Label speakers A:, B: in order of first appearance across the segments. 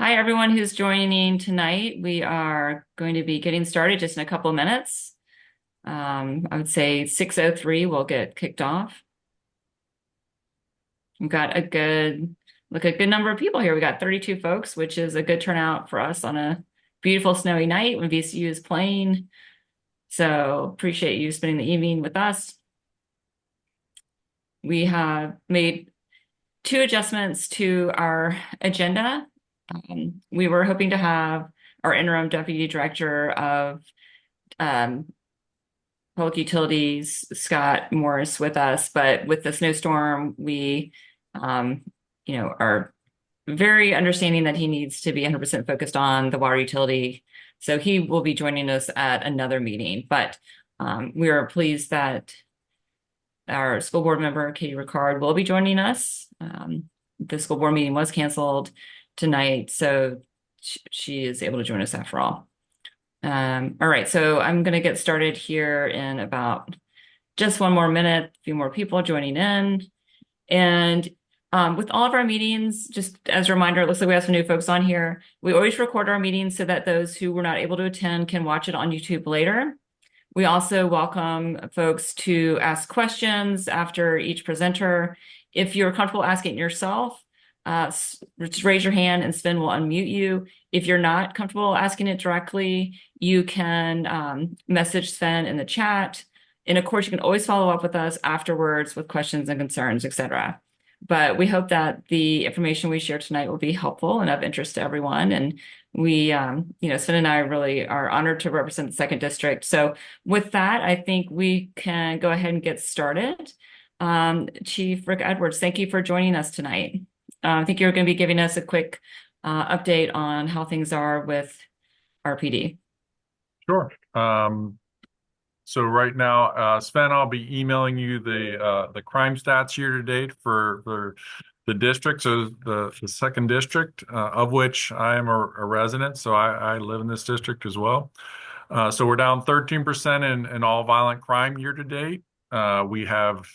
A: Hi, everyone who's joining tonight. We are going to be getting started just in a couple of minutes. I would say 6:03 we'll get kicked off. We've got a good number of people here. We got 32 folks, which is a good turnout for us on a beautiful snowy night when VCU is playing. So appreciate you spending the evening with us. We have made two adjustments to our agenda. We were hoping to have our interim deputy director of um, public utilities, Scott Morris, with us, but with the snowstorm, we, um, are very understanding that he needs to be 100% focused on the water utility. So he will be joining us at another meeting, but we are pleased that our school board member, Katie Ricard, will be joining us. The school board meeting was canceled tonight, so she is able to join us after all. All right, so I'm going to get started here in about just one more minute, a few more people joining in. And with all of our meetings, just as a reminder, it looks like we have some new folks on here. We always record our meetings so that those who were not able to attend can watch it on YouTube later. We also welcome folks to ask questions after each presenter. If you're comfortable asking it yourself, just raise your hand and Sven will unmute you. If you're not comfortable asking it directly, you can message Sven in the chat. And of course, you can always follow up with us afterwards with questions and concerns, etc. But we hope that the information we share tonight will be helpful and of interest to everyone. And we, Sven and I really are honored to represent the second district. So with that, I think we can go ahead and get started. Chief Rick Edwards, thank you for joining us tonight. I think you're going to be giving us a quick update on how things are with RPD.
B: Sure. So right now, Sven, I'll be emailing you the crime stats year to date for the district. So the second district, of which I am a resident, so I live in this district as well. So we're down 13% in all violent crime year to date. We have,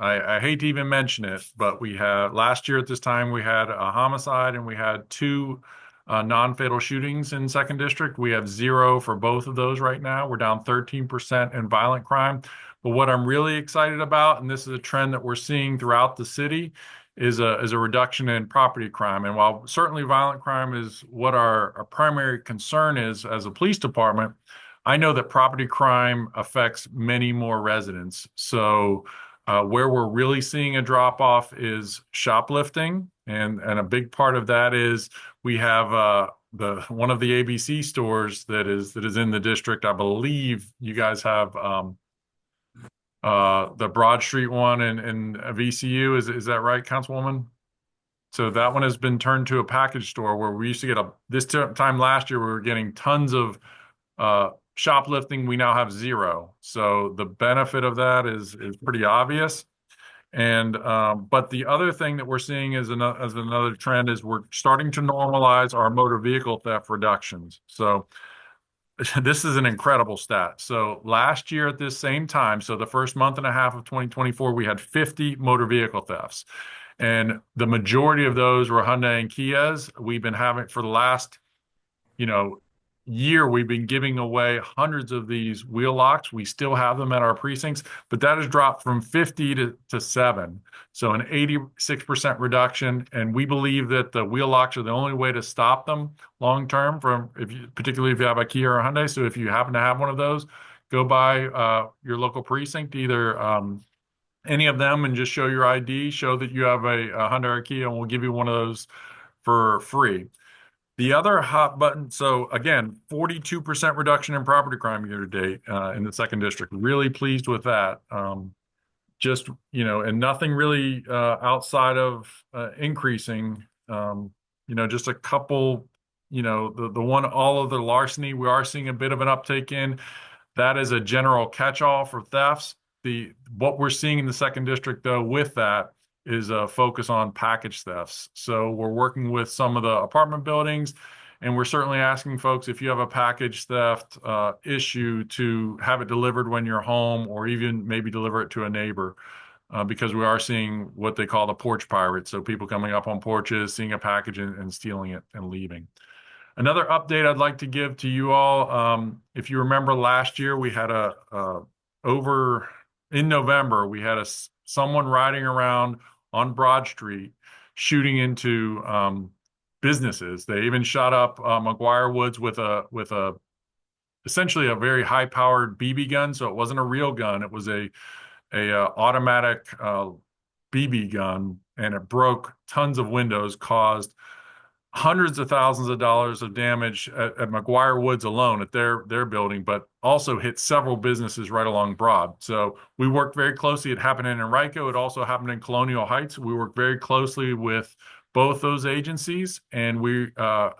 B: I hate to even mention it, but we had last year at this time we had a homicide and we had two non-fatal shootings in second district. We have zero for both of those right now. We're down 13% in violent crime. But what I'm really excited about, and this is a trend that we're seeing throughout the city, is a reduction in property crime. And while certainly violent crime is what our primary concern is as a police department, I know that property crime affects many more residents. So where we're really seeing a drop off is shoplifting, and a big part of that is we have the one of the ABC stores that is in the district. I believe you guys have the Broad Street one in VCU. Is that right, Councilwoman? So that one has been turned to a package store where we used to get this time last year we were getting tons of shoplifting. We now have zero. So the benefit of that is pretty obvious. And but the other thing that we're seeing as another trend is we're starting to normalize our motor vehicle theft reductions. So this is an incredible stat. So last year at this same time, so the first month and a half of 2024, we had 50 motor vehicle thefts. And the majority of those were Hyundai and Kias. We've been having for the last, you know, year, we've been giving away hundreds of these wheel locks. We still have them at our precincts, but that has dropped from 50 to 7. So an 86% reduction. And we believe that the wheel locks are the only way to stop them long term from particularly if you have a Kia or a Hyundai. So if you happen to have one of those, go by your local precinct, either any of them, and just show your ID, show that you have a Hyundai or Kia, and we'll give you one of those for free. The other hot button, so again, 42% reduction in property crime year to date in the second district. Really pleased with that. And nothing really outside of increasing. Just a couple, the one, all of the larceny, we are seeing a bit of an uptake in. That is a general catch-all for thefts. What we're seeing in the second district, though, with that is a focus on package thefts. So we're working with some of the apartment buildings, and we're certainly asking folks if you have a package theft issue to have it delivered when you're home, or even maybe deliver it to a neighbor. because we are seeing what they call the porch pirates. So people coming up on porches, seeing a package and stealing it and leaving. Another update I'd like to give to you all, if you remember last year, we had over in November, we had someone riding around on Broad Street shooting into businesses. They even shot up McGuire Woods with a essentially a very high-powered BB gun. So it wasn't a real gun; it was a automatic BB gun, and it broke tons of windows, caused hundreds of thousands of dollars of damage at McGuire Woods alone at their building, but also hit several businesses right along Broad. So we worked very closely. It happened in Henrico. It also happened in Colonial Heights. We worked very closely with both those agencies, and we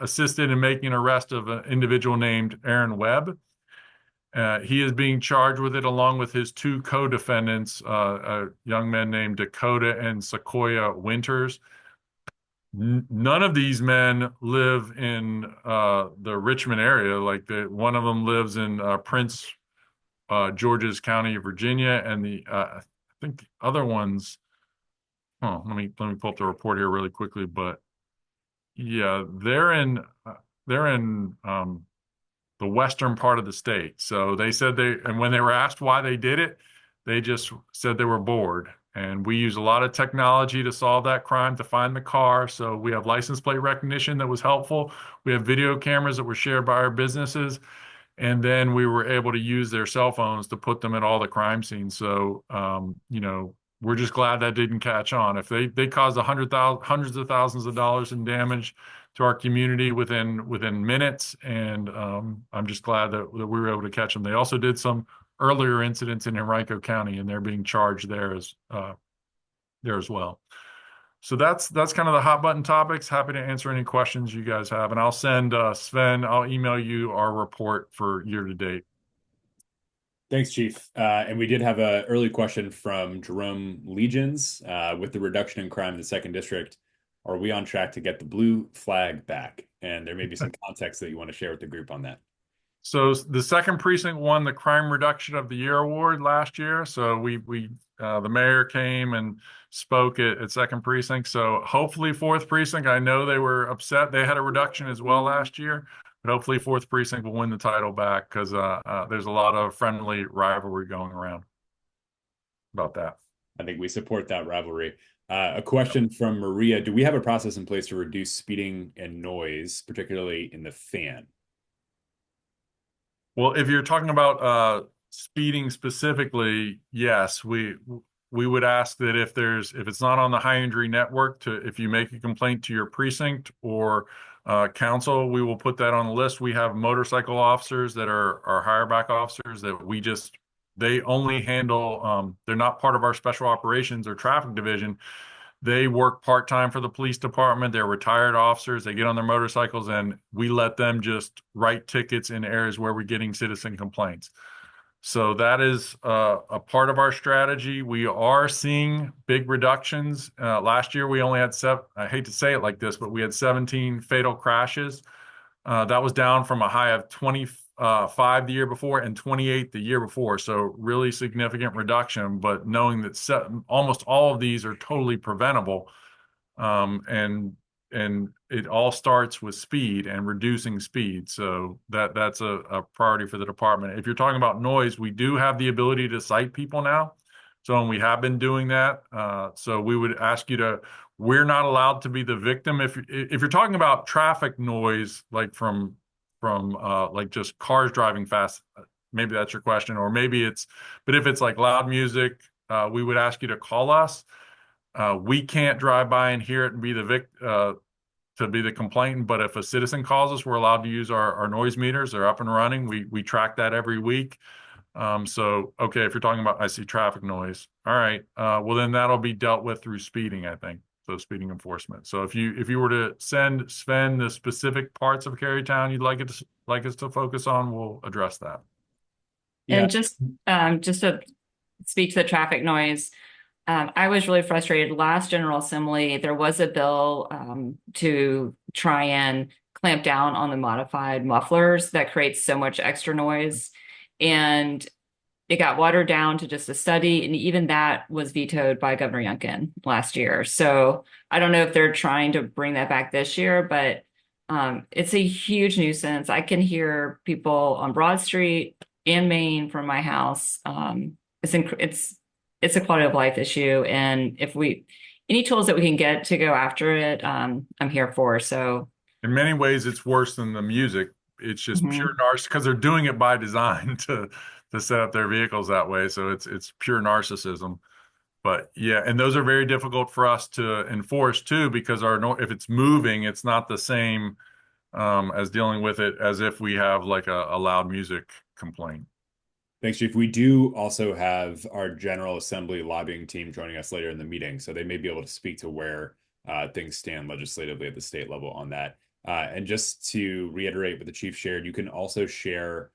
B: assisted in making an arrest of an individual named Aaron Webb. He is being charged with it along with his two co-defendants, young men named Dakota and Sequoia Winters. None of these men live in the Richmond area. Like one of them lives in Prince George's County, Virginia, and I think the other ones. Oh, let me pull up the report here really quickly. But yeah, they're in the western part of the state. So they said and when they were asked why they did it, they just said they were bored. And we use a lot of technology to solve that crime, to find the car. So we have license plate recognition that was helpful. We have video cameras that were shared by our businesses. And then we were able to use their cell phones to put them at all the crime scenes. So, we're just glad that didn't catch on. If they caused hundreds of thousands of dollars in damage to our community within minutes, and I'm just glad that we were able to catch them. They also did some earlier incidents in Henrico County, and they're being charged there as well. So that's kind of the hot button topics. Happy to answer any questions you guys have, and I'll send Sven. I'll email you our report for year to date.
C: Thanks, Chief. And we did have an early question from Jerome Legions. With the reduction in crime in the second district, are we on track to get the blue flag back? And there may be some context that you want to share with the group on that.
B: So the second precinct won the Crime Reduction of the Year award last year. So the mayor came and spoke at second precinct. So hopefully fourth precinct, I know they were upset. They had a reduction as well last year. But hopefully fourth precinct will win the title back because there's a lot of friendly rivalry going around about that.
C: I think we support that rivalry. A question from Maria. Do we have a process in place to reduce speeding and noise, particularly in the fan?
B: Well, if you're talking about speeding specifically, yes, we would ask that if it's not on the high injury network, if you make a complaint to your precinct or council, we will put that on the list. We have motorcycle officers that are higher back officers that they only handle, they're not part of our special operations or traffic division. They work part-time for the police department. They're retired officers. They get on their motorcycles and we let them just write tickets in areas where we're getting citizen complaints. So that is a part of our strategy. We are seeing big reductions. Last year, we only had I hate to say it like this, but we had 17 fatal crashes. That was down from a high of 25 the year before and 28 the year before. So really significant reduction, but knowing that almost all of these are totally preventable. And it all starts with speed and reducing speed. So that's a priority for the department. If you're talking about noise, we do have the ability to cite people now. So we have been doing that. So we would ask you we're not allowed to be the victim. If you're talking about traffic noise, like from like just cars driving fast, maybe that's your question, or but if it's like loud music, we would ask you to call us. We can't drive by and hear it and be to be the complainant, but if a citizen calls us, we're allowed to use our noise meters. They're up and running. We track that every week. So, okay, if you're talking about, I see traffic noise. All right. Well, then that'll be dealt with through speeding, I think. So speeding enforcement. So if you were to send Sven the specific parts of Carytown you'd like us to focus on, we'll address that.
C: Yeah.
A: And just to speak to the traffic noise, I was really frustrated. Last General Assembly, there was a bill to try and clamp down on the modified mufflers that creates so much extra noise. And it got watered down to just a study, and even that was vetoed by Governor Youngkin last year. So I don't know if they're trying to bring that back this year, but it's a huge nuisance. I can hear people on Broad Street and Main from my house. It's a quality of life issue, and if we any tools that we can get to go after it, I'm here for. So
B: In many ways, it's worse than the music. It's just pure
A: mhm.
B: narcissism because they're doing it by design to set up their vehicles that way. So it's pure narcissism. But yeah, and those are very difficult for us to enforce too, because if it's moving, it's not the same as dealing with it as if we have like a loud music complaint.
C: Thanks, Chief. We do also have our General Assembly lobbying team joining us later in the meeting, so they may be able to speak to where things stand legislatively at the state level on that. And just to reiterate what the chief shared, you can also share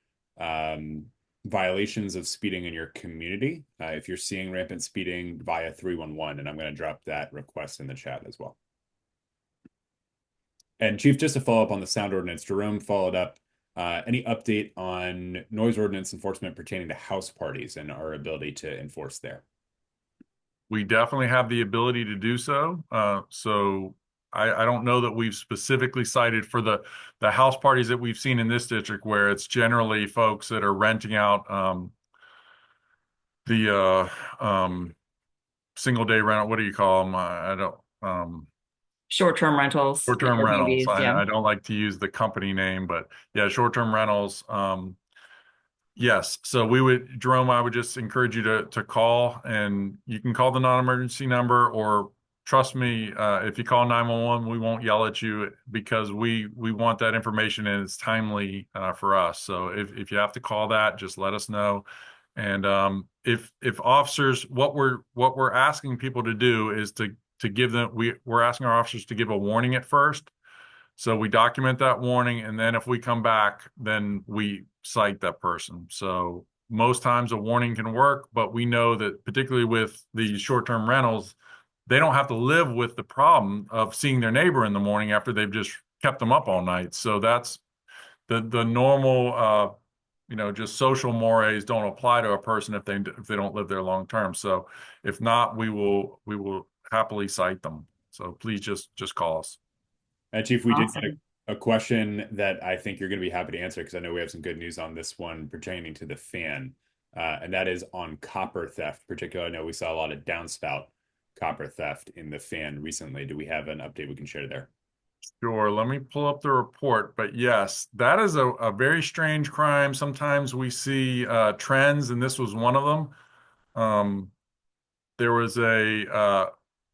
C: violations of speeding in your community if you're seeing rampant speeding via 311, and I'm going to drop that request in the chat as well. And Chief, just to follow up on the sound ordinance, Jerome followed up. Any update on noise ordinance enforcement pertaining to house parties and our ability to enforce there?
B: We definitely have the ability to do so. So I don't know that we've specifically cited for the house parties that we've seen in this district, where it's generally folks that are renting out the single day rental. What do you call them? I don't.
A: Short-term rentals,
B: Short-term rentals.
A: Airbnbs, yeah.
B: I don't like to use the company name, but yeah, short-term rentals. Yes. So Jerome, I would just encourage you to call, and you can call the non-emergency number, or trust me, if you call 911, we won't yell at you, because we want that information and it's timely for us. So if you have to call that, just let us know. And if officers, what we're asking people to do is to give them, we're asking our officers to give a warning at first. So we document that warning, and then if we come back, then we cite that person. So most times a warning can work, but we know that particularly with the short-term rentals, they don't have to live with the problem of seeing their neighbor in the morning after they've just kept them up all night. So that's the normal, just social mores don't apply to a person if they don't live there long term. So if not, we will happily cite them. So please just call us.
C: Chief, we did get
A: Awesome.
C: a question that I think you're going to be happy to answer, because I know we have some good news on this one pertaining to the fan, and that is on copper theft. Particularly, I know we saw a lot of downspout copper theft in the fan recently. Do we have an update we can share there?
B: Sure. Let me pull up the report. But yes, that is a very strange crime. Sometimes we see trends, and this was one of them. There was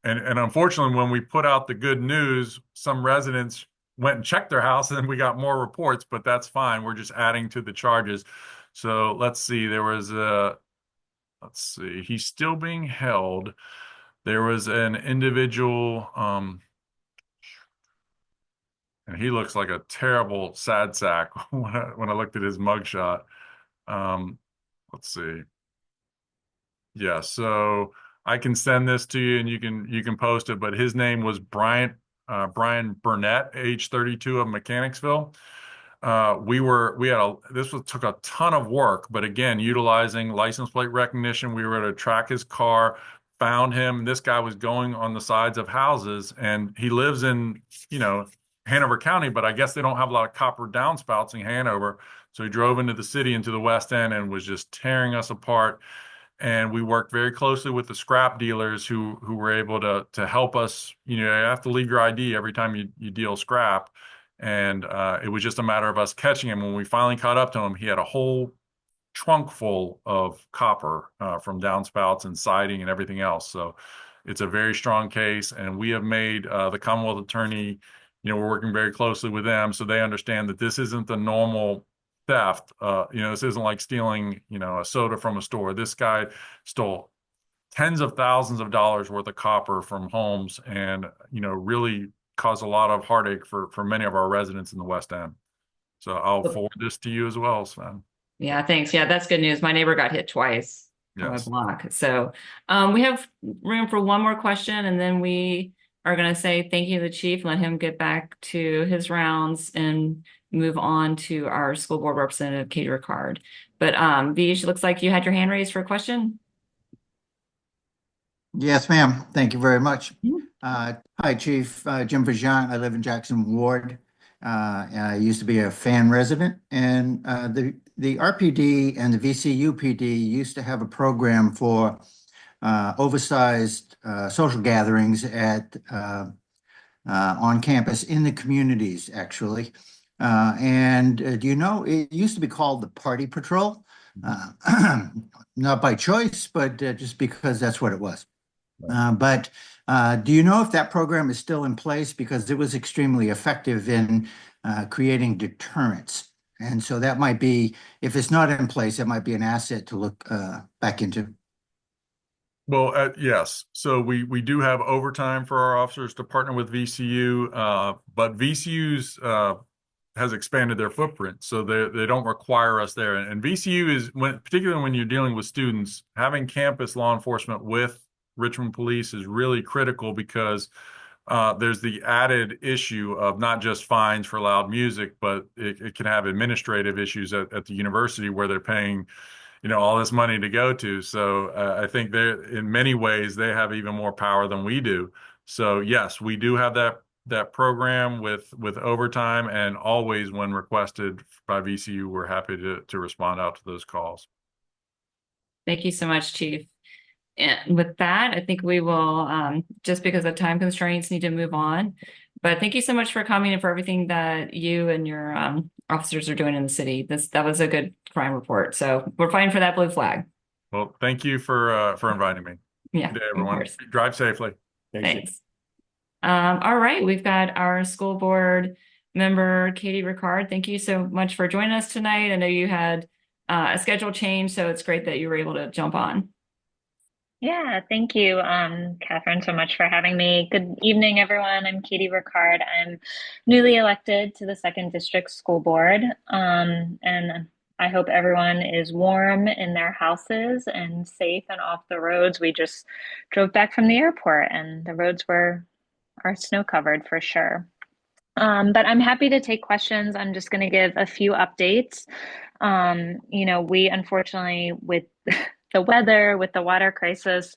B: and unfortunately, when we put out the good news, some residents went and checked their house, and we got more reports, but that's fine. We're just adding to the charges. So let's see. Let's see. He's still being held. There was an individual, and he looks like a terrible sad sack when I looked at his mugshot. Let's see. Yeah, so I can send this to you, and you can post it. But his name was Brian Burnett, age 32, of Mechanicsville. Took a ton of work, but again, utilizing license plate recognition, we were able to track his car, found him. This guy was going on the sides of houses, and he lives in, Hanover County, but I guess they don't have a lot of copper downspouts in Hanover. So he drove into the city, into the West End, and was just tearing us apart. And we worked very closely with the scrap dealers who were able to help us. You have to leave your ID every time you deal scrap. And it was just a matter of us catching him. When we finally caught up to him, he had a whole trunk full of copper from downspouts and siding and everything else. So it's a very strong case. And we have made the Commonwealth Attorney, we're working very closely with them, so they understand that this isn't the normal theft. This isn't like stealing, a soda from a store. This guy stole tens of thousands of dollars worth of copper from homes, and, really caused a lot of heartache for many of our residents in the West End. So I'll forward this to you as well, Sven.
A: Yeah, thanks. Yeah, that's good news. My neighbor got hit twice on my
B: Yes.
A: block. So we have room for one more question, and then we are going to say thank you to the chief, let him get back to his rounds, and move on to our school board representative, Katie Ricard. But Vish, looks like you had your hand raised for a question.
D: Yes, ma'am. Thank you very much.
A: Mhm.
D: Hi, Chief. Jim Vajant. I live in Jackson Ward. And I used to be a fan resident, and the RPD and the VCU PD used to have a program for oversized social gatherings at on campus in the communities, actually. Do you know, it used to be called the Party Patrol, not by choice, but just because that's what it was. Do you know if that program is still in place? Because it was extremely effective in creating deterrence. And so that might be, if it's not in place, it might be an asset to look back into.
B: Well, yes. So we do have overtime for our officers to partner with VCU, but VCU's has expanded their footprint, so they don't require us there. And VCU is, particularly when you're dealing with students, having campus law enforcement with Richmond Police is really critical because there's the added issue of not just fines for loud music, but it can have administrative issues at the university where they're paying, all this money to go to. So I think in many ways they have even more power than we do. So yes, we do have that program with overtime, and always when requested by VCU, we're happy to respond out to those calls.
A: Thank you so much, Chief. And with that, I think we will, just because of time constraints, need to move on. But thank you so much for coming and for everything that you and your officers are doing in the city. That was a good crime report. So we're fighting for that blue flag.
B: Well, thank you for inviting me.
A: Yeah,
B: Good day,
A: of
B: everyone.
A: course.
B: Drive safely.
A: Thanks. All right, we've got our school board member, Katie Ricard. Thank you so much for joining us tonight. I know you had a schedule change, so it's great that you were able to jump on.
E: Yeah, thank you, Catherine, so much for having me. Good evening, everyone. I'm Katie Ricard. I'm newly elected to the 2nd District School Board, and I hope everyone is warm in their houses and safe and off the roads. We just drove back from the airport, and the roads are snow covered for sure. But I'm happy to take questions. I'm just going to give a few updates. We unfortunately, with the weather, with the water crisis,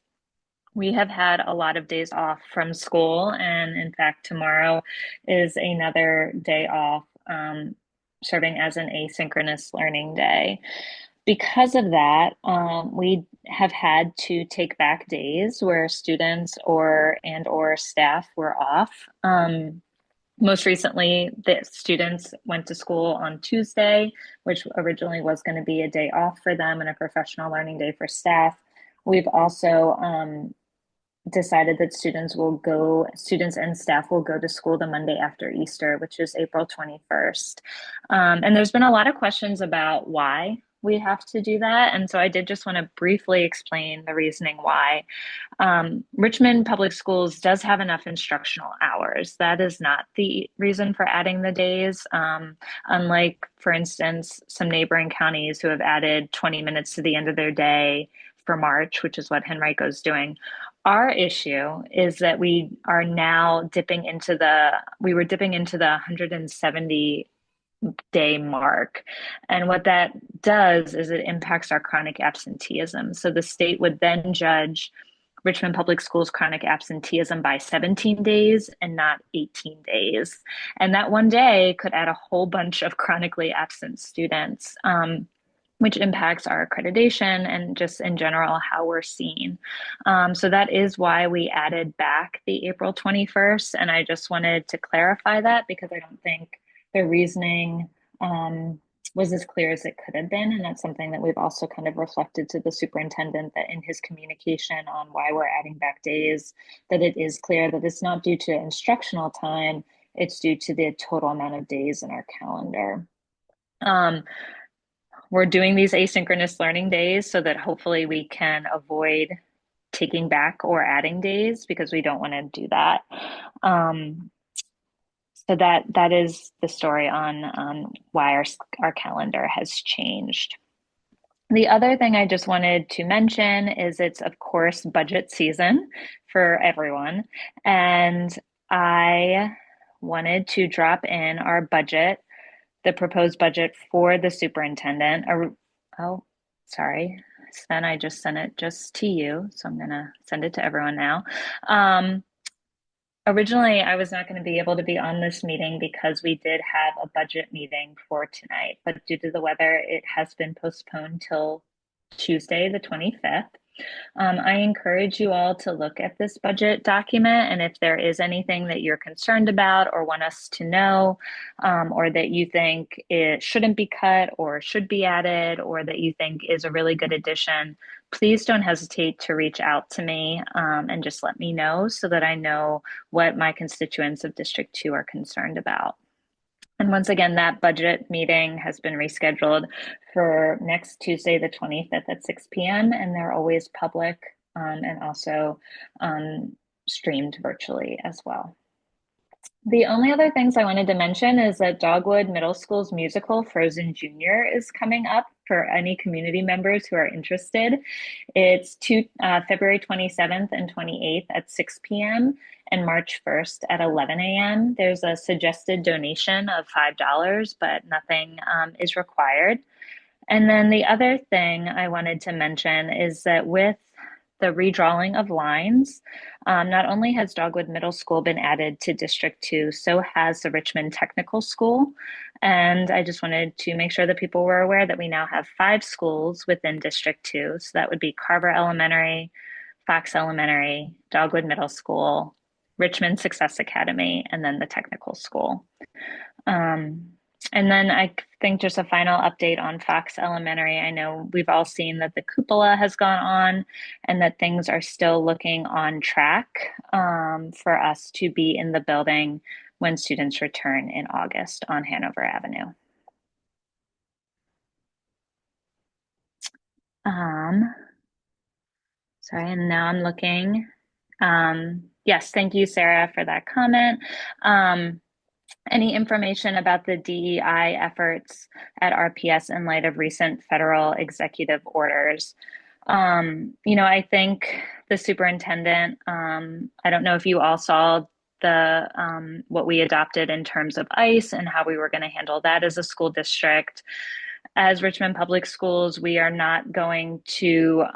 E: we have had a lot of days off from school. And in fact, tomorrow is another day off, serving as an asynchronous learning day. Because of that, we have had to take back days where students or staff were off. Most recently, the students went to school on Tuesday, which originally was going to be a day off for them and a professional learning day for staff. We've also decided that students and staff will go to school the Monday after Easter, which is April 21st. And there's been a lot of questions about why we have to do that. And so I did just want to briefly explain the reasoning why. Richmond Public Schools does have enough instructional hours. That is not the reason for adding the days. Unlike, for instance, some neighboring counties who have added 20 minutes to the end of their day for March, which is what Henrico is doing. Our issue is that we are now dipping into the 170 day mark. And what that does is it impacts our chronic absenteeism. So the state would then judge Richmond Public Schools chronic absenteeism by 17 days and not 18 days. And that one day could add a whole bunch of chronically absent students, which impacts our accreditation and just in general how we're seen. So that is why we added back the April 21st. And I just wanted to clarify that because I don't think the reasoning was as clear as it could have been. And that's something that we've also kind of reflected to the superintendent, that in his communication on why we're adding back days, that it is clear that it's not due to instructional time, it's due to the total amount of days in our calendar. We're doing these asynchronous learning days so that hopefully we can avoid taking back or adding days, because we don't want to do that. So that is the story on why our calendar has changed. The other thing I just wanted to mention is it's, of course, budget season for everyone. And I wanted to drop in our budget the proposed budget for the superintendent. Oh, sorry, Sven, I just sent it just to you, so I'm gonna send it to everyone now. Originally, I was not going to be able to be on this meeting because we did have a budget meeting for tonight, but due to the weather, it has been postponed till Tuesday, the 25th. I encourage you all to look at this budget document, and if there is anything that you're concerned about or want us to know, or that you think it shouldn't be cut or should be added, or that you think is a really good addition, please don't hesitate to reach out to me, and just let me know so that I know what my constituents of District 2 are concerned about. And once again, that budget meeting has been rescheduled for next Tuesday, the 25th at 6 p.m. And they're always public, and also streamed virtually as well. The only other things I wanted to mention is that Dogwood Middle School's musical Frozen Junior is coming up for any community members who are interested. It's February 27th and 28th at 6 p.m. and March 1st at 11 a.m. There's a suggested donation of $5, but nothing is required. And then the other thing I wanted to mention is that with the redrawing of lines, not only has Dogwood Middle School been added to District 2, so has the Richmond Technical School. And I just wanted to make sure that people were aware that we now have 5 schools within District 2. So that would be Carver Elementary, Fox Elementary, Dogwood Middle School, Richmond Success Academy, and then the technical school. And then I think just a final update on Fox Elementary. I know we've all seen that the cupola has gone on and that things are still looking on track for us to be in the building when students return in August on Hanover Avenue. Sorry, and now I'm looking. Yes, thank you, Sarah, for that comment. Any information about the DEI efforts at RPS in light of recent federal executive orders? I think the superintendent, I don't know if you all saw the what we adopted in terms of ICE and how we were going to handle that as a school district. As Richmond Public Schools, we are going to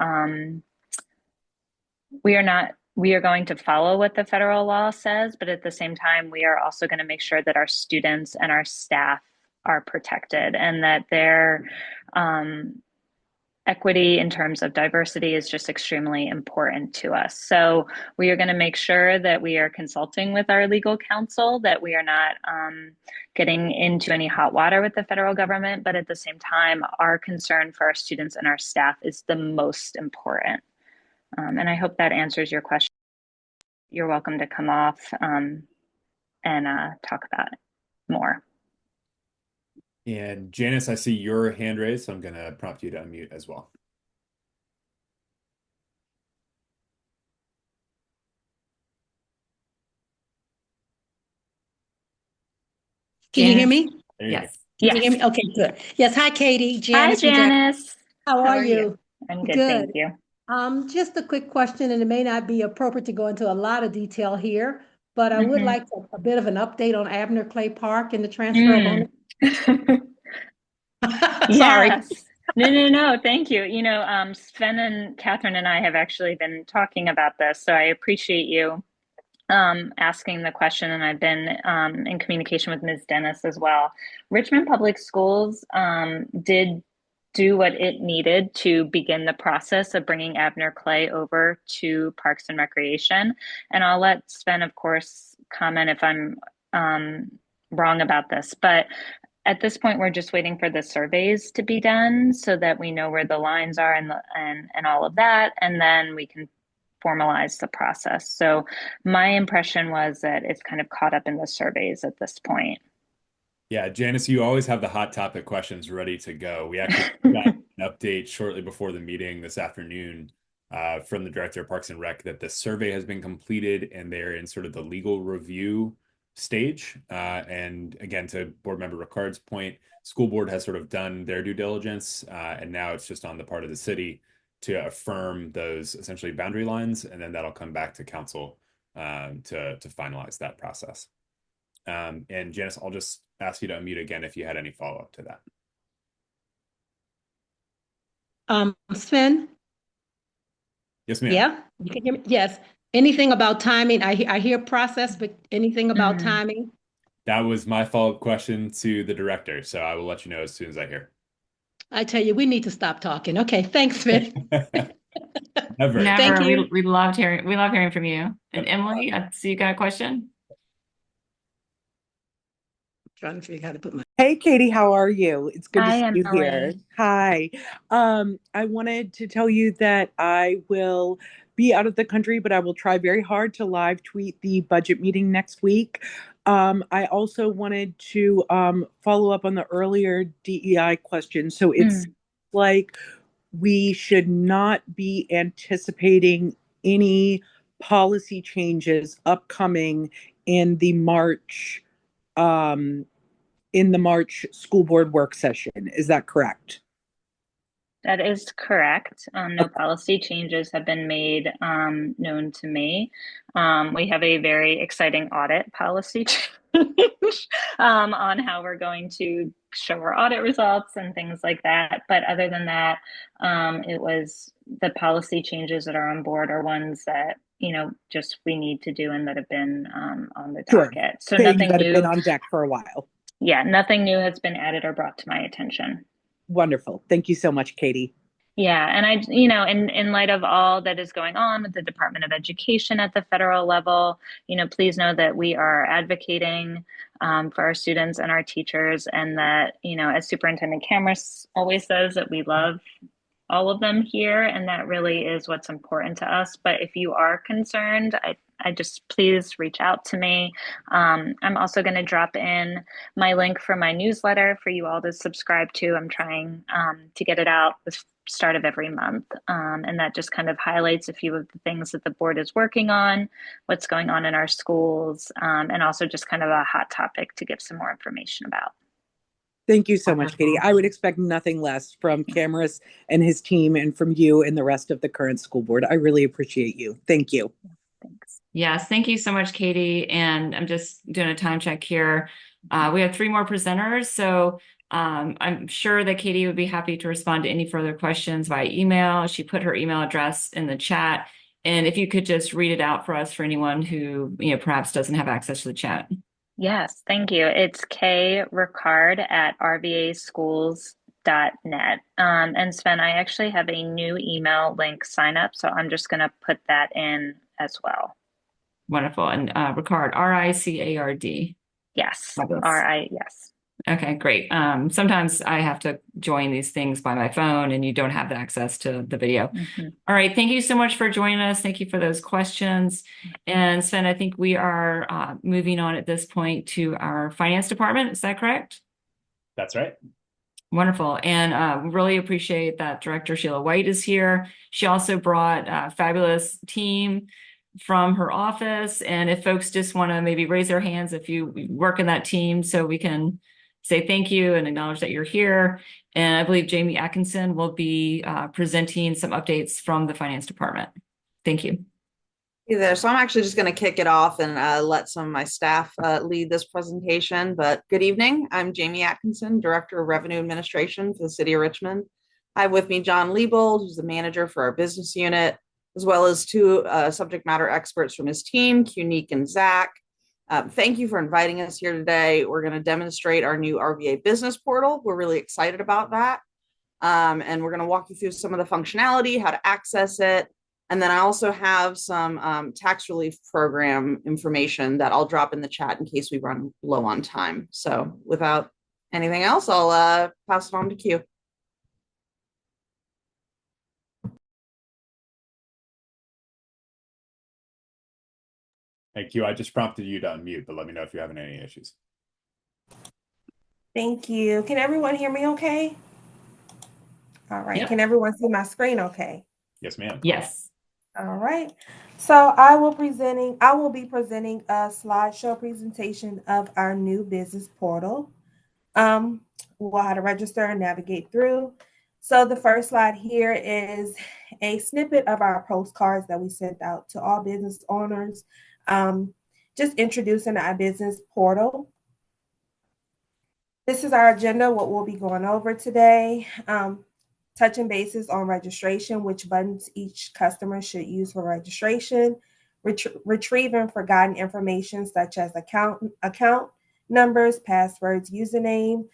E: follow what the federal law says, but at the same time, we are also going to make sure that our students and our staff are protected and that their equity in terms of diversity is just extremely important to us. So we are going to make sure that we are consulting with our legal counsel, that we are not getting into any hot water with the federal government, but at the same time, our concern for our students and our staff is the most important. And I hope that answers your question. You're welcome to come off and talk about it more.
C: And Janice, I see your hand raised, so I'm going to prompt you to unmute as well.
F: Can you hear me?
C: There you go.
A: Yes.
F: Can you hear me? Okay, good. Yes. Hi, Katie. Janice.
E: Hi, Janice.
F: How are you?
E: I'm good, thank you.
F: Just a quick question, and it may not be appropriate to go into a lot of detail here, but I would like a bit of an update on Abner Clay Park and the transfer of ownership. Sorry.
E: Yes. No, thank you. Sven and Catherine and I have actually been talking about this, so I appreciate you asking the question, and I've been in communication with Ms. Dennis as well. Richmond Public Schools did do what it needed to begin the process of bringing Abner Clay over to Parks and Recreation. And I'll let Sven, of course, comment if I'm wrong about this. But at this point, we're just waiting for the surveys to be done so that we know where the lines are and all of that. And then we can formalize the process. So my impression was that it's kind of caught up in the surveys at this point.
C: Yeah, Janice, you always have the hot topic questions ready to go. We actually got an update shortly before the meeting this afternoon from the Director of Parks and Rec that the survey has been completed and they're in sort of the legal review stage. And again, to Board Member Ricard's point, school board has sort of done their due diligence, and now it's just on the part of the city to affirm those essentially boundary lines, and then that'll come back to council to finalize that process. And Janice, I'll just ask you to unmute again if you had any follow-up to that.
F: Sven?
C: Yes, ma'am.
F: Yeah, you can hear me? Yes. Anything about timing? I hear process, but anything about timing?
C: That was my follow-up question to the director, so I will let you know as soon as I hear.
F: I tell you, we need to stop talking. Okay, thanks, Sven.
C: Never.
F: Thank
A: Never.
F: you.
A: We love hearing from you. And Emily, I see you got a question.
F: Trying to figure out how to put my.
G: Hey, Katie, how are you? It's good to
E: Hi,
G: see you here.
E: Emily.
G: Hi. I wanted to tell you that I will be out of the country, but I will try very hard to live tweet the budget meeting next week. I also wanted to follow up on the earlier DEI question. So it's like we should not be anticipating any policy changes upcoming in the March school board work session. Is that correct?
E: That is correct. No policy changes have been made known to me. We have a very exciting audit policy change on how we're going to show our audit results and things like that. But other than that, it was the policy changes that are on board are ones that, just we need to do and that have been on the
G: Sure.
E: docket. So
G: Things
E: nothing
G: that have been
E: new.
G: on deck for a while.
E: Yeah, nothing new has been added or brought to my attention.
G: Wonderful. Thank you so much, Katie.
E: Yeah, and in light of all that is going on with the Department of Education at the federal level, please know that we are advocating for our students and our teachers, and that, as Superintendent Cameras always says, that we love all of them here, and that really is what's important to us. But if you are concerned, I just please reach out to me. I'm also going to drop in my link for my newsletter for you all to subscribe to. I'm trying to get it out the start of every month. And that just kind of highlights a few of the things that the board is working on, what's going on in our schools, and also just kind of a hot topic to give some more information about.
G: Thank you so much, Katie. I would expect nothing less from Cameras and his team and from you and the rest of the current school board. I really appreciate you. Thank you.
E: Thanks.
A: Yes, thank you so much, Katie. And I'm just doing a time check here. We have 3 more presenters, so I'm sure that Katie would be happy to respond to any further questions via email. She put her email address in the chat. And if you could just read it out for us for anyone who, perhaps doesn't have access to the chat.
E: Yes, thank you. It's kricard@rvaschools.net. And Sven, I actually have a new email link sign up, so I'm just going to put that in as well.
A: Wonderful. And Ricard, RICARD.
E: Yes,
A: Fabulous.
E: yes.
A: Okay, great. Sometimes I have to join these things by my phone and you don't have access to the video. All right. Thank you so much for joining us. Thank you for those questions. And Sven, I think we are moving on at this point to our finance department. Is that correct?
C: That's right.
A: Wonderful. And really appreciate that Director Sheila White is here. She also brought a fabulous team from her office. And if folks just want to maybe raise their hands if you work in that team, so we can say thank you and acknowledge that you're here. And I believe Jamie Atkinson will be presenting some updates from the finance department. Thank you.
H: Hey there. So I'm actually just going to kick it off and let some of my staff lead this presentation. But good evening. I'm Jamie Atkinson, Director of Revenue Administration for the City of Richmond. I have with me John Liebold, who's the manager for our business unit, as well as 2 subject matter experts from his team, Qunique and Zach. Thank you for inviting us here today. We're going to demonstrate our new RVA business portal. We're really excited about that. And we're going to walk you through some of the functionality, how to access it. And then I also have some tax relief program information that I'll drop in the chat in case we run low on time. So without anything else, I'll pass it on to Q.
C: Hey, Q, I just prompted you to unmute, but let me know if you're having any issues.
I: Thank you. Can everyone hear me okay? All right.
A: Yep.
I: Can everyone see my screen okay?
C: Yes, ma'am.
A: Yes.
I: All right. So I will be presenting a slideshow presentation of our new business portal. We'll how to register and navigate through. So the first slide here is a snippet of our postcards that we sent out to all business owners. just introducing our business portal. This is our agenda, what we'll be going over today. Touching bases on registration, which buttons each customer should use for registration, retrieving forgotten information such as account numbers, passwords, username,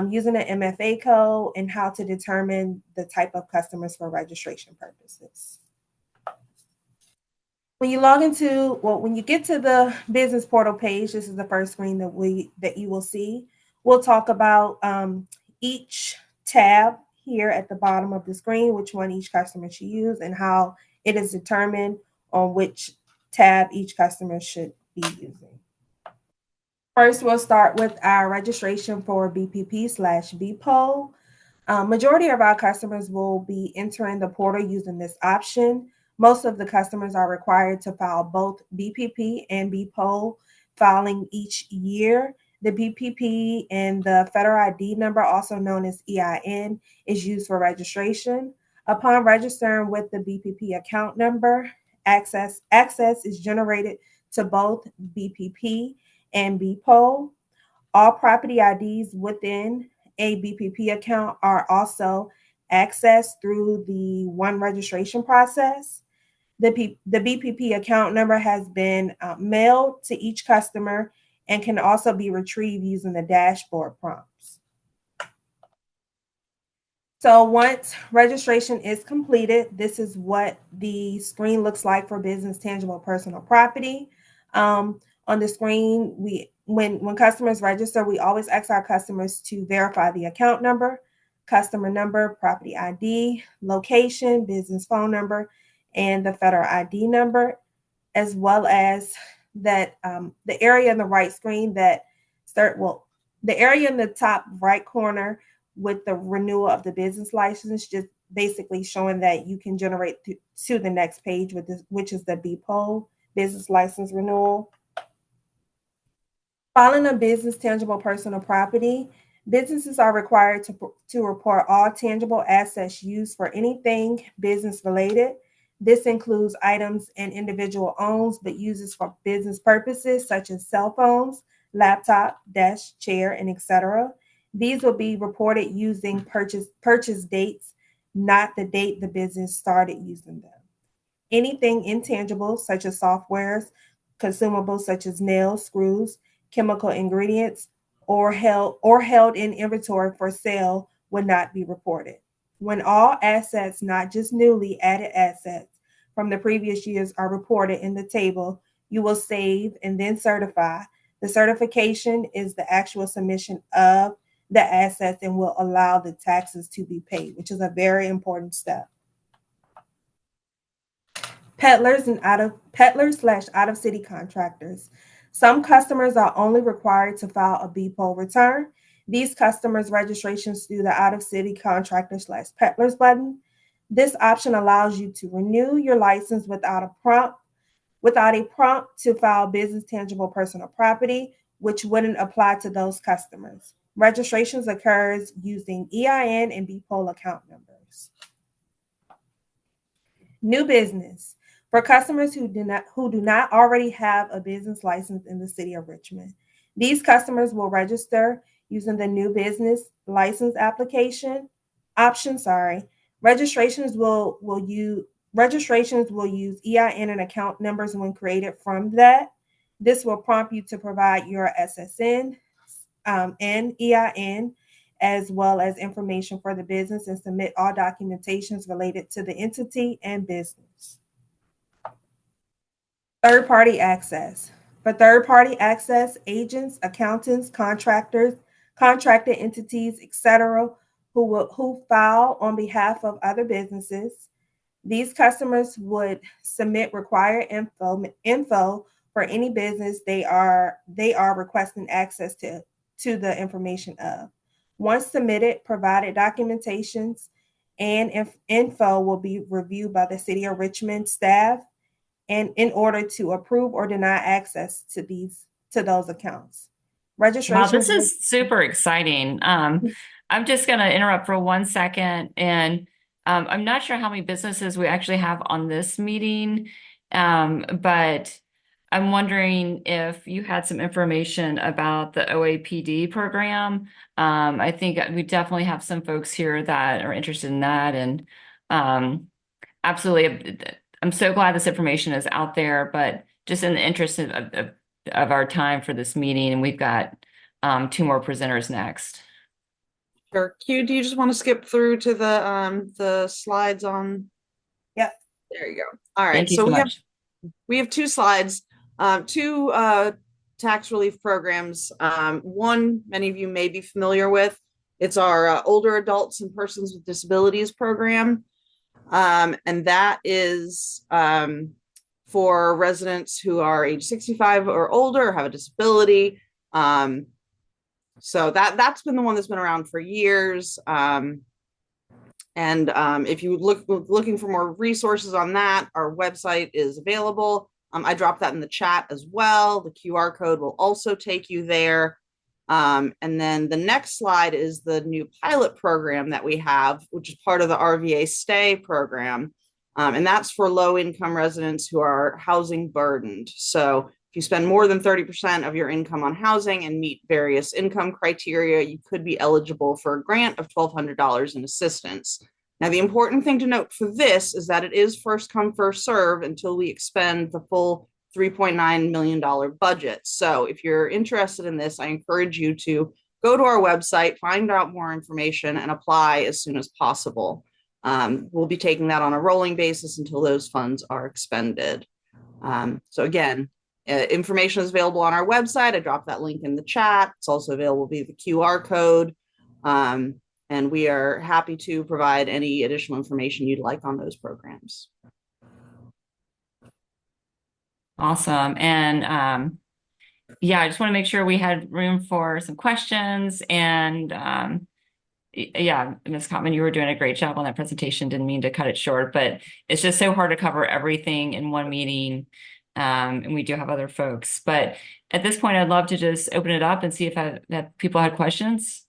I: using an MFA code, and how to determine the type of customers for registration purposes. When you log into, when you get to the business portal page, this is the first screen that you will see. We'll talk about each tab here at the bottom of the screen, which one each customer should use, and how it is determined on which tab each customer should be using. First, we'll start with our registration for BPP/BPOL. Majority of our customers will be entering the portal using this option. Most of the customers are required to file both BPP and BPOL filing each year. The BPP and the federal ID number, also known as EIN, is used for registration. Upon registering with the BPP account number, access is generated to both BPP and BPOL. All property IDs within a BPP account are also accessed through the one registration process. The BPP account number has been mailed to each customer and can also be retrieved using the dashboard prompts. So once registration is completed, this is what the screen looks like for business tangible personal property. On the screen, when customers register, we always ask our customers to verify the account number, customer number, property ID, location, business phone number, and the federal ID number, as well as that the area in the right screen the area in the top right corner with the renewal of the business license, just basically showing that you can generate to the next page with this, which is the BPOL, business license renewal. Filing a business tangible personal property, businesses are required to report all tangible assets used for anything business related. This includes items an individual owns but uses for business purposes, such as cell phones, laptop, desk, chair, and etc. These will be reported using purchase dates, not the date the business started using them. Anything intangible, such as softwares, consumables such as nails, screws, chemical ingredients, or held in inventory for sale would not be reported. When all assets, not just newly added assets from the previous years, are reported in the table, you will save and then certify. The certification is the actual submission of the assets and will allow the taxes to be paid, which is a very important step. Peddlers and out-of-city contractors. Some customers are only required to file a BPOL return. These customers' registrations through the out-of-city contractor/peddlers button. This option allows you to renew your license without a prompt to file business tangible personal property, which wouldn't apply to those customers. Registrations occurs using EIN and BPOL account numbers. New business. For customers who do not already have a business license in the city of Richmond, these customers will register using the new business license option. Registrations will use EIN and account numbers when created from that. This will prompt you to provide your SSN and EIN, as well as information for the business, and submit all documentations related to the entity and business. Third-party access. For third-party access, agents, accountants, contractors, contracted entities, etc., who file on behalf of other businesses. These customers would submit required info for any business they are requesting access to the information of. Once submitted, provided documentations and info will be reviewed by the City of Richmond staff, and in order to approve or deny access to those accounts. Registration.
A: Wow, this is super exciting. I'm just going to interrupt for 1 second, and I'm not sure how many businesses we actually have on this meeting, but I'm wondering if you had some information about the OAPD program. I think we definitely have some folks here that are interested in that, and absolutely, I'm so glad this information is out there. But just in the interest of our time for this meeting, and we've got two more presenters next.
H: Sure. Q, do you just want to skip through to the slides on?
I: Yep.
H: There you go. All right.
A: Thank you
H: So
A: so
H: we have
A: much.
H: two slides, two tax relief programs. One many of you may be familiar with. It's our older adults and persons with disabilities program. And that is for residents who are age 65 or older or have a disability. So that's been the one that's been around for years. If you looking for more resources on that, our website is available. I dropped that in the chat as well. The QR code will also take you there. And then the next slide is the new pilot program that we have, which is part of the RVA Stay program. And that's for low-income residents who are housing burdened. So if you spend more than 30% of your income on housing and meet various income criteria, you could be eligible for a grant of $1,200 in assistance. Now, the important thing to note for this is that it is first come, first serve until we expend the full $3.9 million budget. So if you're interested in this, I encourage you to go to our website, find out more information, and apply as soon as possible. We'll be taking that on a rolling basis until those funds are expended. So again, information is available on our website. I dropped that link in the chat. It's also available via the QR code. And we are happy to provide any additional information you'd like on those programs.
A: Awesome. And yeah, I just want to make sure we had room for some questions. And yeah, Ms. Cotman, you were doing a great job on that presentation. Didn't mean to cut it short, but it's just so hard to cover everything in one meeting. And we do have other folks. But at this point, I'd love to just open it up and see if people had questions.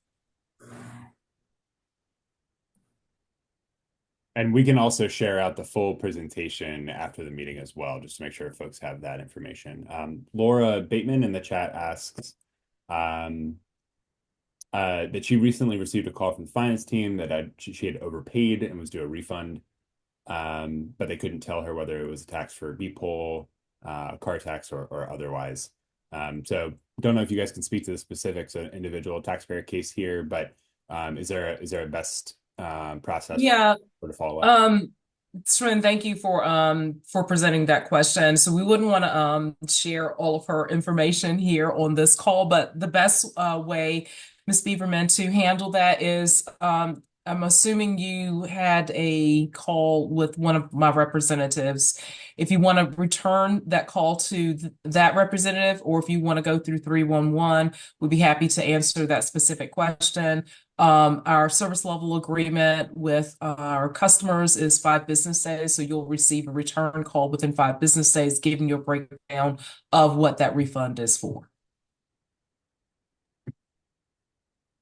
C: And we can also share out the full presentation after the meeting as well, just to make sure folks have that information. Laura Bateman in the chat asks that she recently received a call from the finance team that she had overpaid and was due a refund, but they couldn't tell her whether it was a tax for BPOL, car tax, or otherwise. So don't know if you guys can speak to the specifics of individual taxpayer case here, but is there a best process to follow up?
J: Srin, thank you for presenting that question. So we wouldn't want to share all of her information here on this call, but the best way, Ms. Beaverman, to handle that is I'm assuming you had a call with one of my representatives. If you want to return that call to that representative, or if you want to go through 311, we'd be happy to answer that specific question. Our service level agreement with our customers is 5 business days, so you'll receive a return call within 5 business days, giving you a breakdown of what that refund is for.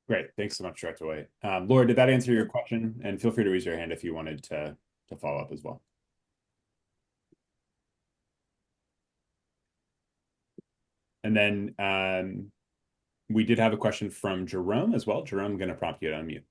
C: Great. Thanks so much, Director White. Laura, did that answer your question? And feel free to raise your hand if you wanted to follow up as well. And then we did have a question from Jerome as well. Jerome, I'm going to prompt you to unmute.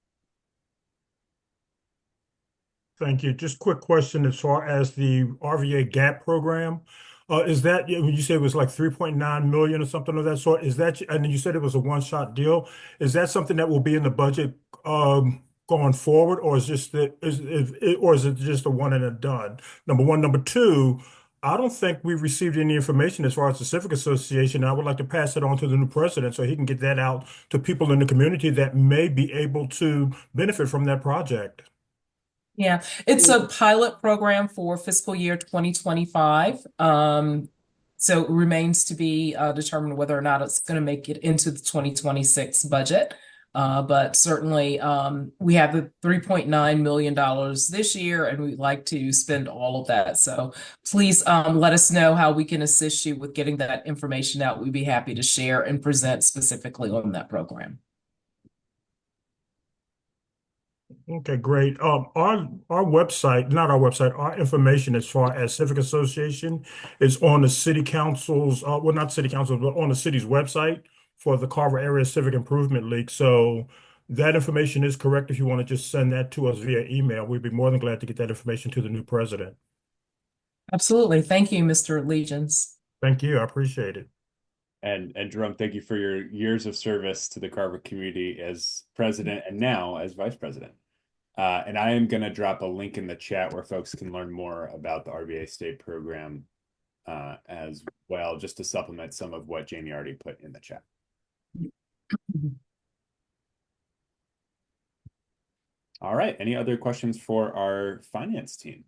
K: Thank you. Just quick question as far as the RVA GAP program. Is that, you said it was like 3.9 million or something of that sort? Is that, and you said it was a one-shot deal. Is that something that will be in the budget going forward, or is it just a one and a done? Number one. Number two, I don't think we've received any information as far as the Civic Association. I would like to pass it on to the new president so he can get that out to people in the community that may be able to benefit from that project.
J: Yeah, it's a pilot program for fiscal year 2025. So it remains to be determined whether or not it's going to make it into the 2026 budget. But certainly we have the $3.9 million this year, and we'd like to spend all of that. So please let us know how we can assist you with getting that information out. We'd be happy to share and present specifically on that program.
K: Okay, great. Our website, not our website, our information as far as Civic Association is on the city council's, well, not city council, but on the city's website for the Carver Area Civic Improvement League. So that information is correct. If you want to just send that to us via email, we'd be more than glad to get that information to the new president.
J: Absolutely. Thank you, Mr. Legions.
K: Thank you. I appreciate it.
C: And Jerome, thank you for your years of service to the Carver community as president and now as vice president. And I am going to drop a link in the chat where folks can learn more about the RVA state program as well, just to supplement some of what Jamie already put in the chat. All right. Any other questions for our finance team?